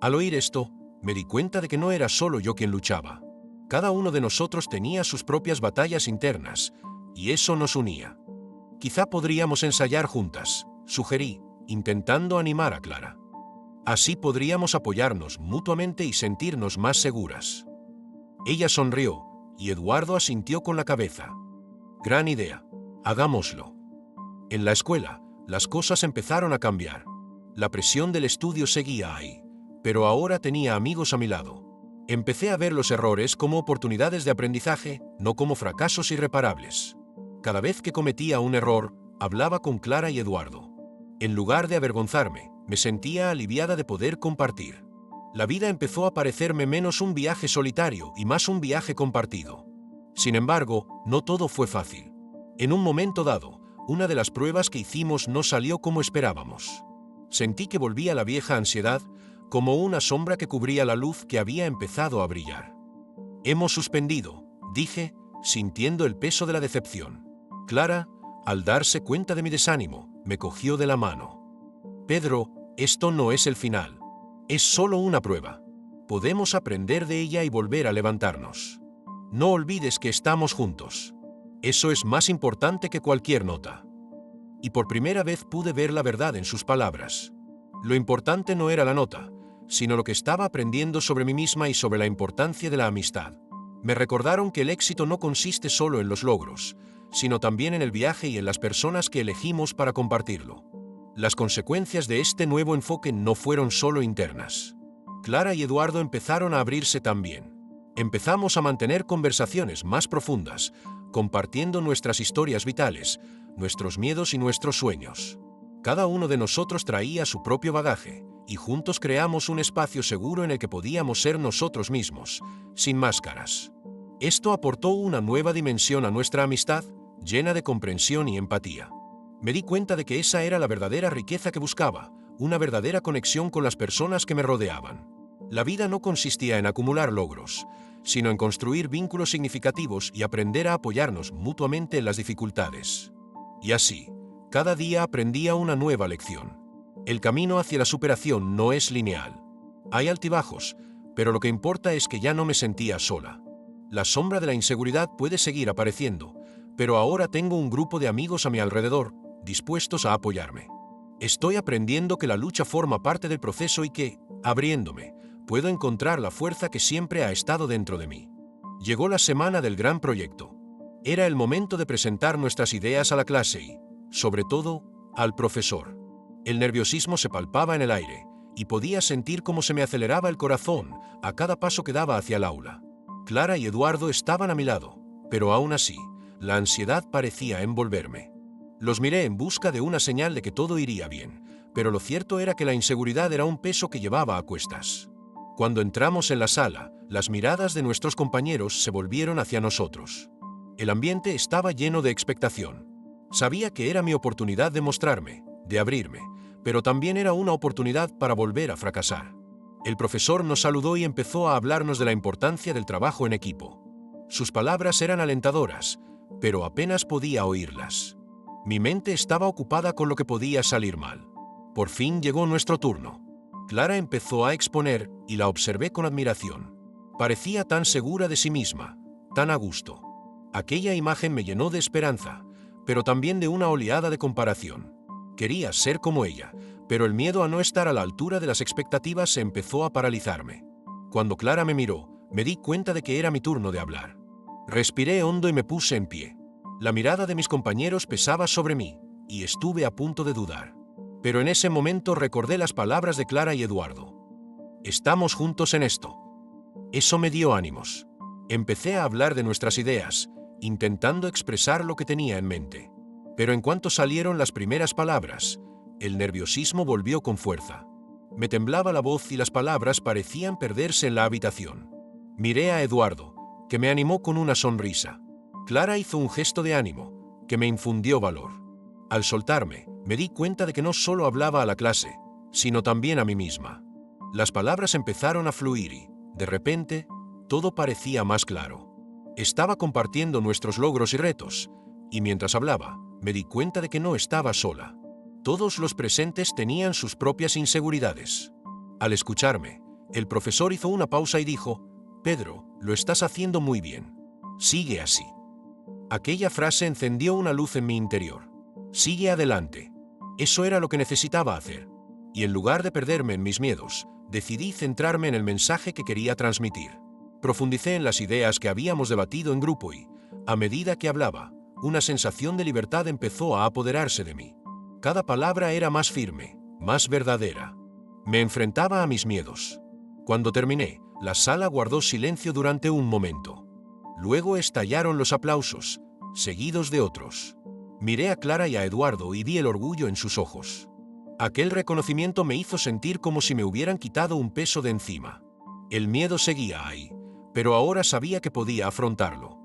Al oír esto, me di cuenta de que no era solo yo quien luchaba. Cada uno de nosotros tenía sus propias batallas internas, y eso nos unía. Quizá podríamos ensayar juntas, sugerí, intentando animar a Clara. Así podríamos apoyarnos mutuamente y sentirnos más seguras. Ella sonrió, y Eduardo asintió con la cabeza. Gran idea. Hagámoslo. En la escuela, las cosas empezaron a cambiar. La presión del estudio seguía ahí, pero ahora tenía amigos a mi lado. Empecé a ver los errores como oportunidades de aprendizaje, no como fracasos irreparables. Cada vez que cometía un error, hablaba con Clara y Eduardo. En lugar de avergonzarme, me sentía aliviada de poder compartir. La vida empezó a parecerme menos un viaje solitario y más un viaje compartido. Sin embargo, no todo fue fácil. En un momento dado, una de las pruebas que hicimos no salió como esperábamos. Sentí que volvía la vieja ansiedad, como una sombra que cubría la luz que había empezado a brillar. Hemos suspendido, dije, sintiendo el peso de la decepción. Clara, al darse cuenta de mi desánimo, me cogió de la mano. Pedro, esto no es el final. Es solo una prueba. Podemos aprender de ella y volver a levantarnos. No olvides que estamos juntos. Eso es más importante que cualquier nota. Y por primera vez pude ver la verdad en sus palabras. Lo importante no era la nota, sino lo que estaba aprendiendo sobre mí misma y sobre la importancia de la amistad. Me recordaron que el éxito no consiste solo en los logros, sino también en el viaje y en las personas que elegimos para compartirlo. Las consecuencias de este nuevo enfoque no fueron solo internas. Clara y Eduardo empezaron a abrirse también. Empezamos a mantener conversaciones más profundas, compartiendo nuestras historias vitales, nuestros miedos y nuestros sueños. Cada uno de nosotros traía su propio bagaje, y juntos creamos un espacio seguro en el que podíamos ser nosotros mismos, sin máscaras. Esto aportó una nueva dimensión a nuestra amistad, llena de comprensión y empatía. Me di cuenta de que esa era la verdadera riqueza que buscaba, una verdadera conexión con las personas que me rodeaban. La vida no consistía en acumular logros, sino en construir vínculos significativos y aprender a apoyarnos mutuamente en las dificultades. Y así, cada día aprendía una nueva lección. El camino hacia la superación no es lineal. Hay altibajos, pero lo que importa es que ya no me sentía sola. La sombra de la inseguridad puede seguir apareciendo, pero ahora tengo un grupo de amigos a mi alrededor, dispuestos a apoyarme. Estoy aprendiendo que la lucha forma parte del proceso y que, abriéndome, puedo encontrar la fuerza que siempre ha estado dentro de mí. Llegó la semana del gran proyecto. Era el momento de presentar nuestras ideas a la clase y, sobre todo, al profesor. El nerviosismo se palpaba en el aire, y podía sentir cómo se me aceleraba el corazón a cada paso que daba hacia el aula. Clara y Eduardo estaban a mi lado, pero aún así, la ansiedad parecía envolverme. Los miré en busca de una señal de que todo iría bien, pero lo cierto era que la inseguridad era un peso que llevaba a cuestas. Cuando entramos en la sala, las miradas de nuestros compañeros se volvieron hacia nosotros. El ambiente estaba lleno de expectación. Sabía que era mi oportunidad de mostrarme, de abrirme, pero también era una oportunidad para volver a fracasar. El profesor nos saludó y empezó a hablarnos de la importancia del trabajo en equipo. Sus palabras eran alentadoras, pero apenas podía oírlas. Mi mente estaba ocupada con lo que podía salir mal. Por fin llegó nuestro turno. Clara empezó a exponer y la observé con admiración. Parecía tan segura de sí misma, tan a gusto. Aquella imagen me llenó de esperanza, pero también de una oleada de comparación. Quería ser como ella, pero el miedo a no estar a la altura de las expectativas se empezó a paralizarme. Cuando Clara me miró, me di cuenta de que era mi turno de hablar. Respiré hondo y me puse en pie. La mirada de mis compañeros pesaba sobre mí, y estuve a punto de dudar. Pero en ese momento recordé las palabras de Clara y Eduardo. Estamos juntos en esto. Eso me dio ánimos. Empecé a hablar de nuestras ideas, intentando expresar lo que tenía en mente. Pero en cuanto salieron las primeras palabras, el nerviosismo volvió con fuerza. Me temblaba la voz y las palabras parecían perderse en la habitación. Miré a Eduardo, que me animó con una sonrisa. Clara hizo un gesto de ánimo, que me infundió valor. Al soltarme, me di cuenta de que no solo hablaba a la clase, sino también a mí misma. Las palabras empezaron a fluir y, de repente, todo parecía más claro. Estaba compartiendo nuestros logros y retos, y mientras hablaba, me di cuenta de que no estaba sola. Todos los presentes tenían sus propias inseguridades. Al escucharme, el profesor hizo una pausa y dijo: «Pedro, lo estás haciendo muy bien. Sigue así». Aquella frase encendió una luz en mi interior. Sigue adelante. Eso era lo que necesitaba hacer. Y en lugar de perderme en mis miedos, decidí centrarme en el mensaje que quería transmitir. Profundicé en las ideas que habíamos debatido en grupo y, a medida que hablaba, una sensación de libertad empezó a apoderarse de mí. Cada palabra era más firme, más verdadera. Me enfrentaba a mis miedos. Cuando terminé, la sala guardó silencio durante un momento. Luego estallaron los aplausos, seguidos de otros. Miré a Clara y a Eduardo y vi el orgullo en sus ojos. Aquel reconocimiento me hizo sentir como si me hubieran quitado un peso de encima. El miedo seguía ahí, pero ahora sabía que podía afrontarlo.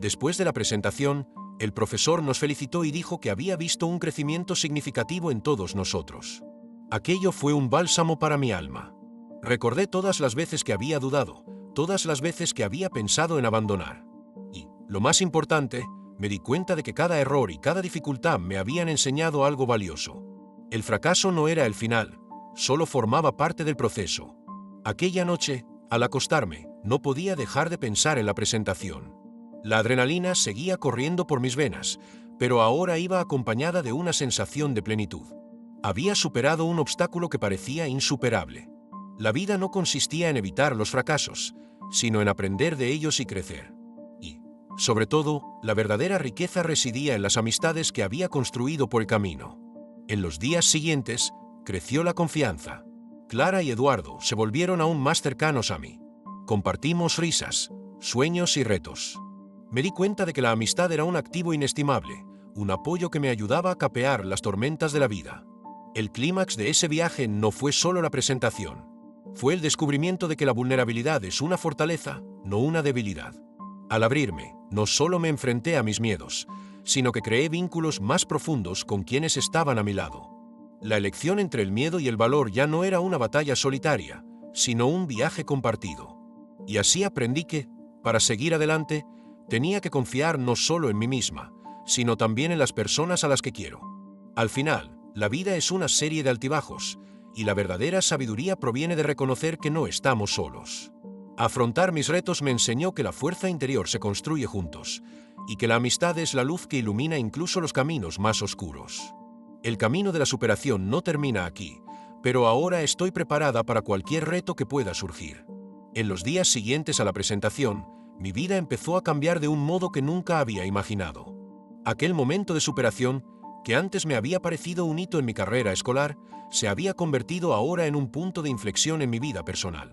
Después de la presentación, el profesor nos felicitó y dijo que había visto un crecimiento significativo en todos nosotros. Aquello fue un bálsamo para mi alma. Recordé todas las veces que había dudado, todas las veces que había pensado en abandonar. Y, lo más importante, me di cuenta de que cada error y cada dificultad me habían enseñado algo valioso. El fracaso no era el final, solo formaba parte del proceso. Aquella noche, al acostarme, no podía dejar de pensar en la presentación. La adrenalina seguía corriendo por mis venas, pero ahora iba acompañada de una sensación de plenitud. Había superado un obstáculo que parecía insuperable. La vida no consistía en evitar los fracasos, sino en aprender de ellos y crecer. Y, sobre todo, la verdadera riqueza residía en las amistades que había construido por el camino. En los días siguientes, creció la confianza. Clara y Eduardo se volvieron aún más cercanos a mí. Compartimos risas, sueños y retos. Me di cuenta de que la amistad era un activo inestimable, un apoyo que me ayudaba a capear las tormentas de la vida. El clímax de ese viaje no fue solo la presentación. Fue el descubrimiento de que la vulnerabilidad es una fortaleza, no una debilidad. Al abrirme, no solo me enfrenté a mis miedos, sino que creé vínculos más profundos con quienes estaban a mi lado. La elección entre el miedo y el valor ya no era una batalla solitaria, sino un viaje compartido. Y así aprendí que, para seguir adelante, tenía que confiar no solo en mí misma, sino también en las personas a las que quiero. Al final, la vida es una serie de altibajos, y la verdadera sabiduría proviene de reconocer que no estamos solos. Afrontar mis retos me enseñó que la fuerza interior se construye juntos, y que la amistad es la luz que ilumina incluso los caminos más oscuros. El camino de la superación no termina aquí, pero ahora estoy preparada para cualquier reto que pueda surgir. En los días siguientes a la presentación, mi vida empezó a cambiar de un modo que nunca había imaginado. Aquel momento de superación, que antes me había parecido un hito en mi carrera escolar, se había convertido ahora en un punto de inflexión en mi vida personal.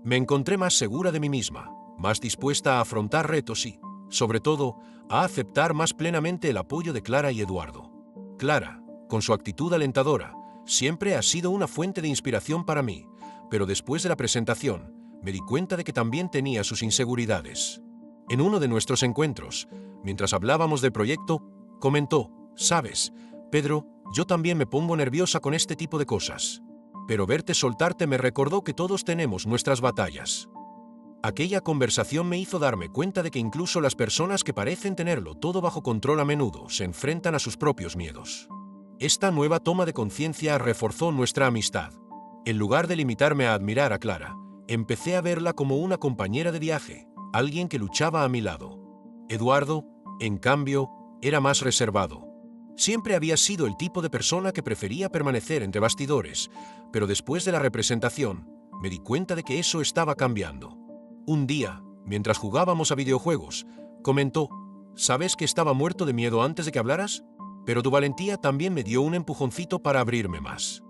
Me encontré más segura de mí misma, más dispuesta a afrontar retos y, sobre todo, a aceptar más plenamente el apoyo de Clara y Eduardo. Clara, con su actitud alentadora, siempre ha sido una fuente de inspiración para mí, pero después de la presentación, me di cuenta de que también tenía sus inseguridades. En uno de nuestros encuentros, mientras hablábamos del proyecto, comentó: «Sabes, Pedro, yo también me pongo nerviosa con este tipo de cosas. Pero verte soltarte me recordó que todos tenemos nuestras batallas». Aquella conversación me hizo darme cuenta de que incluso las personas que parecen tenerlo todo bajo control a menudo se enfrentan a sus propios miedos. Esta nueva toma de conciencia reforzó nuestra amistad. En lugar de limitarme a admirar a Clara, empecé a verla como una compañera de viaje, alguien que luchaba a mi lado. Eduardo, en cambio, era más reservado. Siempre había sido el tipo de persona que prefería permanecer entre bastidores, pero después de la representación, me di cuenta de que eso estaba cambiando. Un día, mientras jugábamos a videojuegos, comentó: «¿Sabes que estaba muerto de miedo antes de que hablaras? Pero tu valentía también me dio un empujoncito para abrirme más».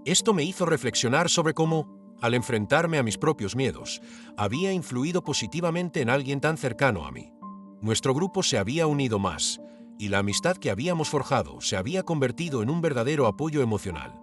Esto me hizo reflexionar sobre cómo, al enfrentarme a mis propios miedos, había influido positivamente en alguien tan cercano a mí. Nuestro grupo se había unido más, y la amistad que habíamos forjado se había convertido en un verdadero apoyo emocional.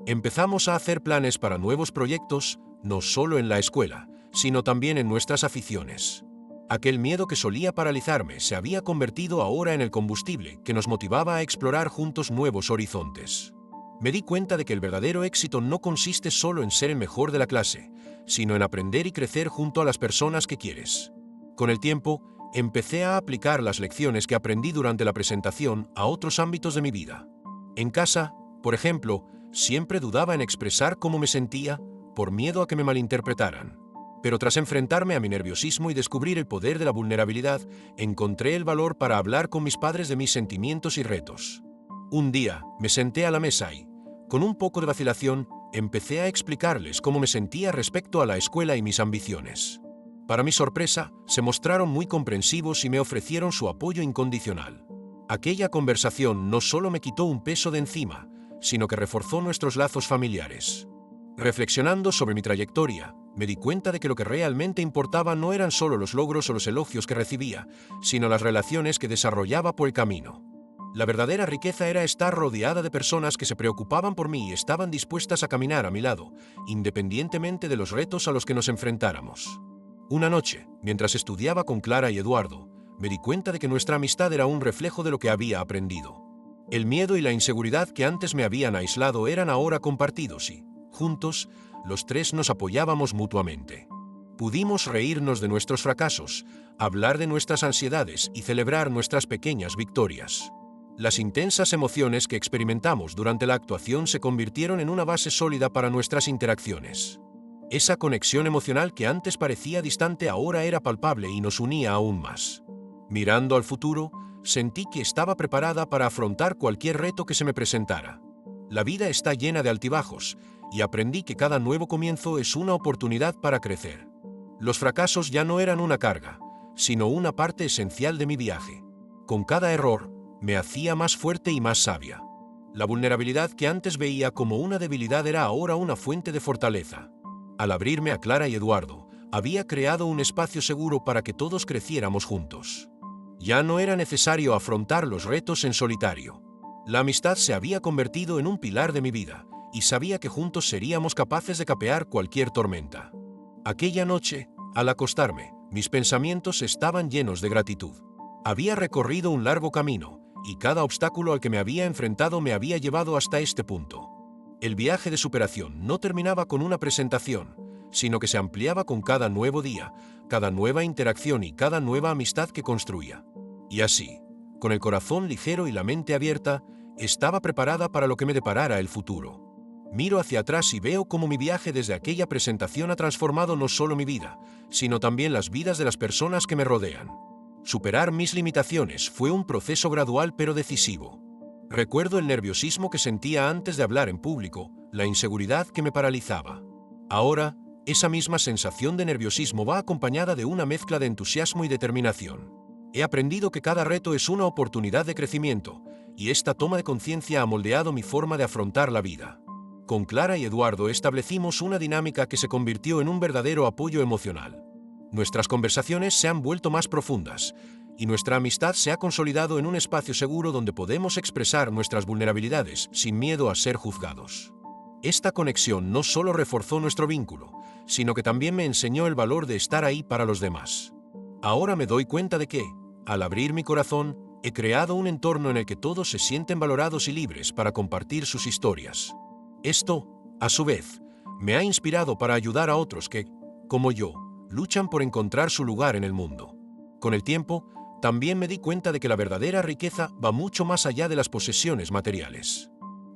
Empezamos a hacer planes para nuevos proyectos, no solo en la escuela, sino también en nuestras aficiones. Aquel miedo que solía paralizarme se había convertido ahora en el combustible que nos motivaba a explorar juntos nuevos horizontes. Me di cuenta de que el verdadero éxito no consiste solo en ser el mejor de la clase, sino en aprender y crecer junto a las personas que quieres. Con el tiempo, empecé a aplicar las lecciones que aprendí durante la presentación a otros ámbitos de mi vida. En casa, por ejemplo, siempre dudaba en expresar cómo me sentía por miedo a que me malinterpretaran. Pero tras enfrentarme a mi nerviosismo y descubrir el poder de la vulnerabilidad, encontré el valor para hablar con mis padres de mis sentimientos y retos. Un día, me senté a la mesa y, con un poco de vacilación, empecé a explicarles cómo me sentía respecto a la escuela y mis ambiciones. Para mi sorpresa, se mostraron muy comprensivos y me ofrecieron su apoyo incondicional. Aquella conversación no solo me quitó un peso de encima, sino que reforzó nuestros lazos familiares. Reflexionando sobre mi trayectoria, me di cuenta de que lo que realmente importaba no eran solo los logros o los elogios que recibía, sino las relaciones que desarrollaba por el camino. La verdadera riqueza era estar rodeada de personas que se preocupaban por mí y estaban dispuestas a caminar a mi lado, independientemente de los retos a los que nos enfrentáramos. Una noche, mientras estudiaba con Clara y Eduardo, me di cuenta de que nuestra amistad era un reflejo de lo que había aprendido. El miedo y la inseguridad que antes me habían aislado eran ahora compartidos y, juntos, los tres nos apoyábamos mutuamente. Pudimos reírnos de nuestros fracasos, hablar de nuestras ansiedades y celebrar nuestras pequeñas victorias. Las intensas emociones que experimentamos durante la actuación se convirtieron en una base sólida para nuestras interacciones. Esa conexión emocional que antes parecía distante ahora era palpable y nos unía aún más. Mirando al futuro, sentí que estaba preparada para afrontar cualquier reto que se me presentara. La vida está llena de altibajos, y aprendí que cada nuevo comienzo es una oportunidad para crecer. Los fracasos ya no eran una carga, sino una parte esencial de mi viaje. Con cada error, me hacía más fuerte y más sabia. La vulnerabilidad que antes veía como una debilidad era ahora una fuente de fortaleza. Al abrirme a Clara y Eduardo, había creado un espacio seguro para que todos creciéramos juntos. Ya no era necesario afrontar los retos en solitario. La amistad se había convertido en un pilar de mi vida, y sabía que juntos seríamos capaces de capear cualquier tormenta. Aquella noche, al acostarme, mis pensamientos estaban llenos de gratitud. Había recorrido un largo camino, y cada obstáculo al que me había enfrentado me había llevado hasta este punto. El viaje de superación no terminaba con una presentación, sino que se ampliaba con cada nuevo día, cada nueva interacción y cada nueva amistad que construía. Y así, con el corazón ligero y la mente abierta, estaba preparada para lo que me deparara el futuro. Miro hacia atrás y veo cómo mi viaje desde aquella presentación ha transformado no solo mi vida, sino también las vidas de las personas que me rodean. Superar mis limitaciones fue un proceso gradual pero decisivo. Recuerdo el nerviosismo que sentía antes de hablar en público, la inseguridad que me paralizaba. Ahora, esa misma sensación de nerviosismo va acompañada de una mezcla de entusiasmo y determinación. He aprendido que cada reto es una oportunidad de crecimiento, y esta toma de conciencia ha moldeado mi forma de afrontar la vida. Con Clara y Eduardo establecimos una dinámica que se convirtió en un verdadero apoyo emocional. Nuestras conversaciones se han vuelto más profundas, y nuestra amistad se ha consolidado en un espacio seguro donde podemos expresar nuestras vulnerabilidades sin miedo a ser juzgados. Esta conexión no solo reforzó nuestro vínculo, sino que también me enseñó el valor de estar ahí para los demás. Ahora me doy cuenta de que, al abrir mi corazón, he creado un entorno en el que todos se sienten valorados y libres para compartir sus historias. Esto, a su vez, me ha inspirado para ayudar a otros que, como yo, luchan por encontrar su lugar en el mundo. Con el tiempo, también me di cuenta de que la verdadera riqueza va mucho más allá de las posesiones materiales.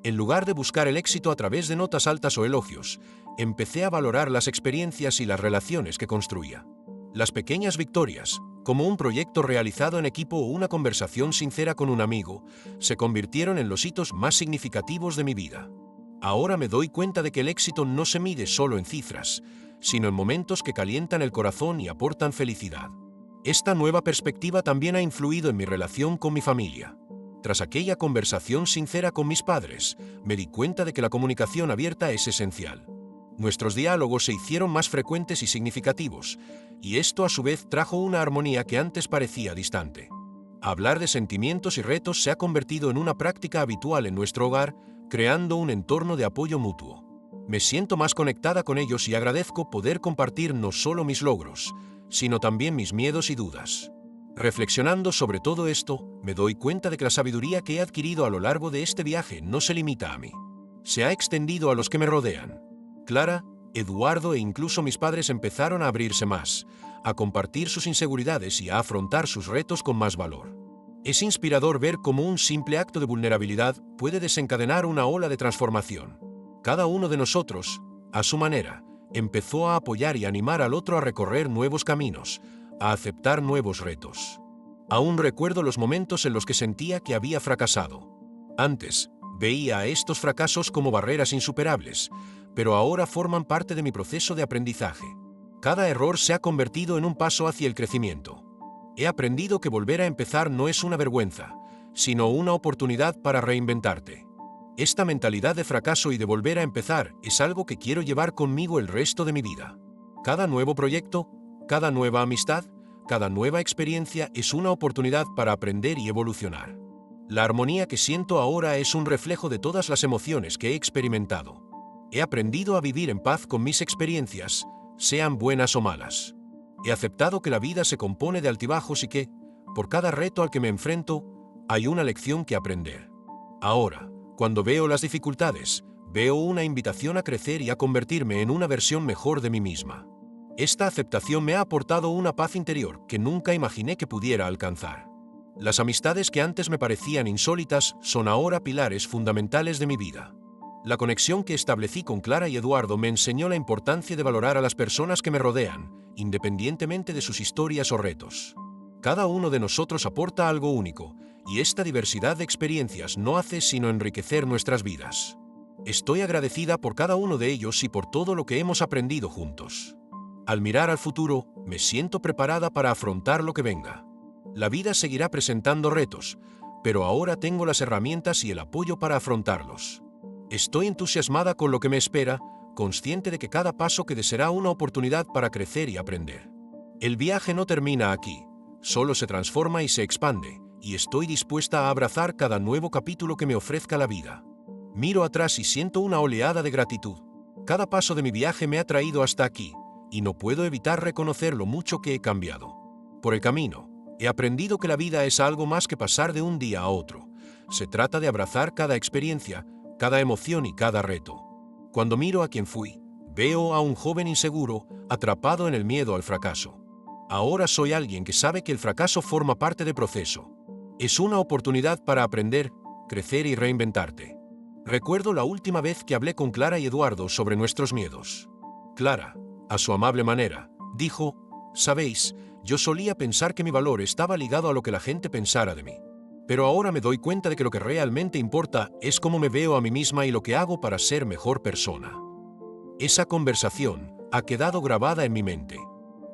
En lugar de buscar el éxito a través de notas altas o elogios, empecé a valorar las experiencias y las relaciones que construía. Las pequeñas victorias, como un proyecto realizado en equipo o una conversación sincera con un amigo, se convirtieron en los hitos más significativos de mi vida. Ahora me doy cuenta de que el éxito no se mide solo en cifras, sino en momentos que calientan el corazón y aportan felicidad. Esta nueva perspectiva también ha influido en mi relación con mi familia. Tras aquella conversación sincera con mis padres, me di cuenta de que la comunicación abierta es esencial. Nuestros diálogos se hicieron más frecuentes y significativos, y esto a su vez trajo una armonía que antes parecía distante. Hablar de sentimientos y retos se ha convertido en una práctica habitual en nuestro hogar, creando un entorno de apoyo mutuo. Me siento más conectada con ellos y agradezco poder compartir no solo mis logros, sino también mis miedos y dudas. Reflexionando sobre todo esto, me doy cuenta de que la sabiduría que he adquirido a lo largo de este viaje no se limita a mí. Se ha extendido a los que me rodean. Clara, Eduardo e incluso mis padres empezaron a abrirse más, a compartir sus inseguridades y a afrontar sus retos con más valor. Es inspirador ver cómo un simple acto de vulnerabilidad puede desencadenar una ola de transformación. Cada uno de nosotros, a su manera, empezó a apoyar y animar al otro a recorrer nuevos caminos, a aceptar nuevos retos. Aún recuerdo los momentos en los que sentía que había fracasado. Antes, veía a estos fracasos como barreras insuperables, pero ahora forman parte de mi proceso de aprendizaje. Cada error se ha convertido en un paso hacia el crecimiento. He aprendido que volver a empezar no es una vergüenza, sino una oportunidad para reinventarte. Esta mentalidad de fracaso y de volver a empezar es algo que quiero llevar conmigo el resto de mi vida. Cada nuevo proyecto, cada nueva amistad, cada nueva experiencia es una oportunidad para aprender y evolucionar. La armonía que siento ahora es un reflejo de todas las emociones que he experimentado. He aprendido a vivir en paz con mis experiencias, sean buenas o malas. He aceptado que la vida se compone de altibajos y que, por cada reto al que me enfrento, hay una lección que aprender. Ahora, cuando veo las dificultades, veo una invitación a crecer y a convertirme en una versión mejor de mí misma. Esta aceptación me ha aportado una paz interior que nunca imaginé que pudiera alcanzar. Las amistades que antes me parecían insólitas son ahora pilares fundamentales de mi vida. La conexión que establecí con Clara y Eduardo me enseñó la importancia de valorar a las personas que me rodean, independientemente de sus historias o retos. Cada uno de nosotros aporta algo único, y esta diversidad de experiencias no hace sino enriquecer nuestras vidas. Estoy agradecida por cada uno de ellos y por todo lo que hemos aprendido juntos. Al mirar al futuro, me siento preparada para afrontar lo que venga. La vida seguirá presentando retos, pero ahora tengo las herramientas y el apoyo para afrontarlos. Estoy entusiasmada con lo que me espera, consciente de que cada paso que dé será una oportunidad para crecer y aprender. El viaje no termina aquí, solo se transforma y se expande, y estoy dispuesta a abrazar cada nuevo capítulo que me ofrezca la vida. Miro atrás y siento una oleada de gratitud. Cada paso de mi viaje me ha traído hasta aquí, y no puedo evitar reconocer lo mucho que he cambiado. Por el camino, he aprendido que la vida es algo más que pasar de un día a otro. Se trata de abrazar cada experiencia, cada emoción y cada reto. Cuando miro a quien fui, veo a un joven inseguro, atrapado en el miedo al fracaso. Ahora soy alguien que sabe que el fracaso forma parte del proceso. Es una oportunidad para aprender, crecer y reinventarte. Recuerdo la última vez que hablé con Clara y Eduardo sobre nuestros miedos. Clara, a su amable manera, dijo: «Sabéis, Yo solía pensar que mi valor estaba ligado a lo que la gente pensara de mí. Pero ahora me doy cuenta de que lo que realmente importa es cómo me veo a mí misma y lo que hago para ser mejor persona. Esa conversación ha quedado grabada en mi mente.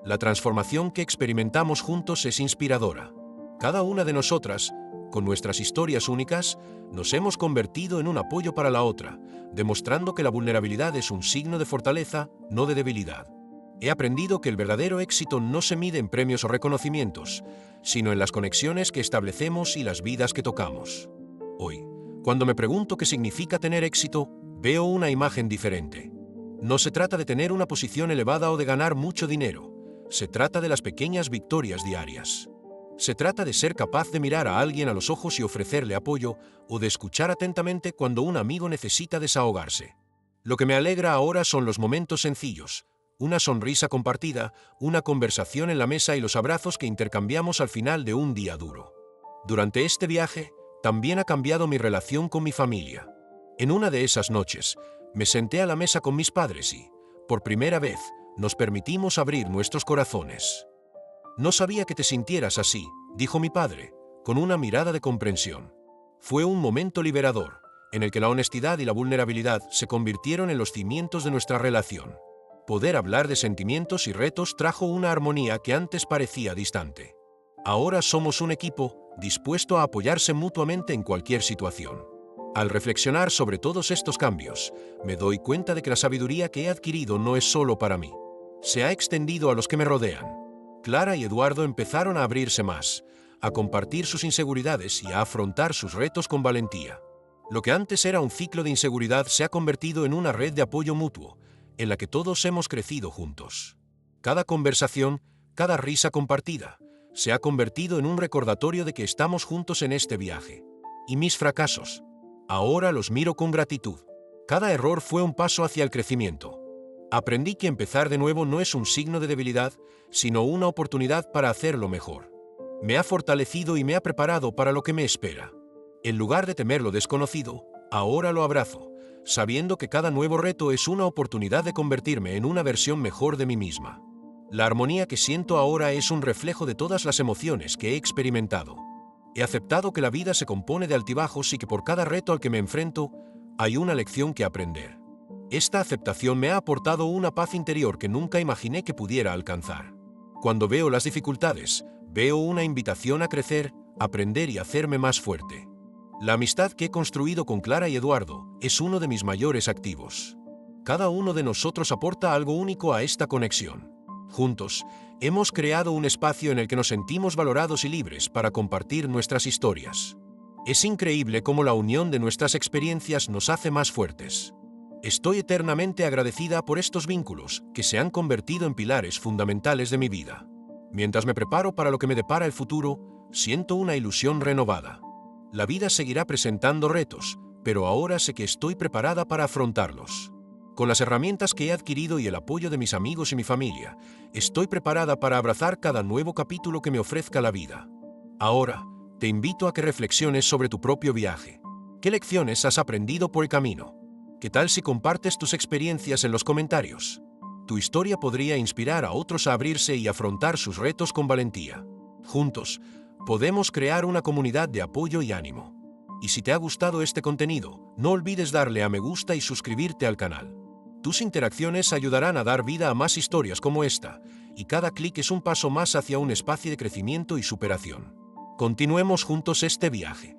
La transformación que experimentamos juntos es inspiradora. Cada una de nosotras, con nuestras historias únicas, nos hemos convertido en un apoyo para la otra, demostrando que la vulnerabilidad es un signo de fortaleza, no de debilidad. He aprendido que el verdadero éxito no se mide en premios o reconocimientos, sino en las conexiones que establecemos y las vidas que tocamos. Hoy, cuando me pregunto qué significa tener éxito, veo una imagen diferente. No se trata de tener una posición elevada o de ganar mucho dinero. Se trata de las pequeñas victorias diarias. Se trata de ser capaz de mirar a alguien a los ojos y ofrecerle apoyo, o de escuchar atentamente cuando un amigo necesita desahogarse. Lo que me alegra ahora son los momentos sencillos, una sonrisa compartida, una conversación en la mesa y los abrazos que intercambiamos al final de un día duro. Durante este viaje, también ha cambiado mi relación con mi familia. En una de esas noches, me senté a la mesa con mis padres y, por primera vez, nos permitimos abrir nuestros corazones. «No sabía que te sintieras así», dijo mi padre, con una mirada de comprensión. Fue un momento liberador, en el que la honestidad y la vulnerabilidad se convirtieron en los cimientos de nuestra relación. Poder hablar de sentimientos y retos trajo una armonía que antes parecía distante. Ahora somos un equipo dispuesto a apoyarse mutuamente en cualquier situación. Al reflexionar sobre todos estos cambios, me doy cuenta de que la sabiduría que he adquirido no es solo para mí. Se ha extendido a los que me rodean. Clara y Eduardo empezaron a abrirse más, a compartir sus inseguridades y a afrontar sus retos con valentía. Lo que antes era un ciclo de inseguridad se ha convertido en una red de apoyo mutuo, en la que todos hemos crecido juntos. Cada conversación, cada risa compartida, se ha convertido en un recordatorio de que estamos juntos en este viaje. Y mis fracasos, ahora los miro con gratitud. Cada error fue un paso hacia el crecimiento. Aprendí que empezar de nuevo no es un signo de debilidad, sino una oportunidad para hacerlo mejor. Me ha fortalecido y me ha preparado para lo que me espera. En lugar de temer lo desconocido, ahora lo abrazo, sabiendo que cada nuevo reto es una oportunidad de convertirme en una versión mejor de mí misma. La armonía que siento ahora es un reflejo de todas las emociones que he experimentado. He aceptado que la vida se compone de altibajos y que por cada reto al que me enfrento, hay una lección que aprender. Esta aceptación me ha aportado una paz interior que nunca imaginé que pudiera alcanzar. Cuando veo las dificultades, veo una invitación a crecer, aprender y hacerme más fuerte. La amistad que he construido con Clara y Eduardo es uno de mis mayores activos. Cada uno de nosotros aporta algo único a esta conexión. Juntos, hemos creado un espacio en el que nos sentimos valorados y libres para compartir nuestras historias. Es increíble cómo la unión de nuestras experiencias nos hace más fuertes. Estoy eternamente agradecida por estos vínculos que se han convertido en pilares fundamentales de mi vida. Mientras me preparo para lo que me depara el futuro, siento una ilusión renovada. La vida seguirá presentando retos, pero ahora sé que estoy preparada para afrontarlos. Con las herramientas que he adquirido y el apoyo de mis amigos y mi familia, estoy preparada para abrazar cada nuevo capítulo que me ofrezca la vida. Ahora, te invito a que reflexiones sobre tu propio viaje. ¿Qué lecciones has aprendido por el camino? ¿Qué tal si compartes tus experiencias en los comentarios? Tu historia podría inspirar a otros a abrirse y afrontar sus retos con valentía. Juntos, podemos crear una comunidad de apoyo y ánimo. Y si te ha gustado este contenido, no olvides darle a me gusta y suscribirte al canal. Tus interacciones ayudarán a dar vida a más historias como esta, y cada clic es un paso más hacia un espacio de crecimiento y superación. Continuemos juntos este viaje.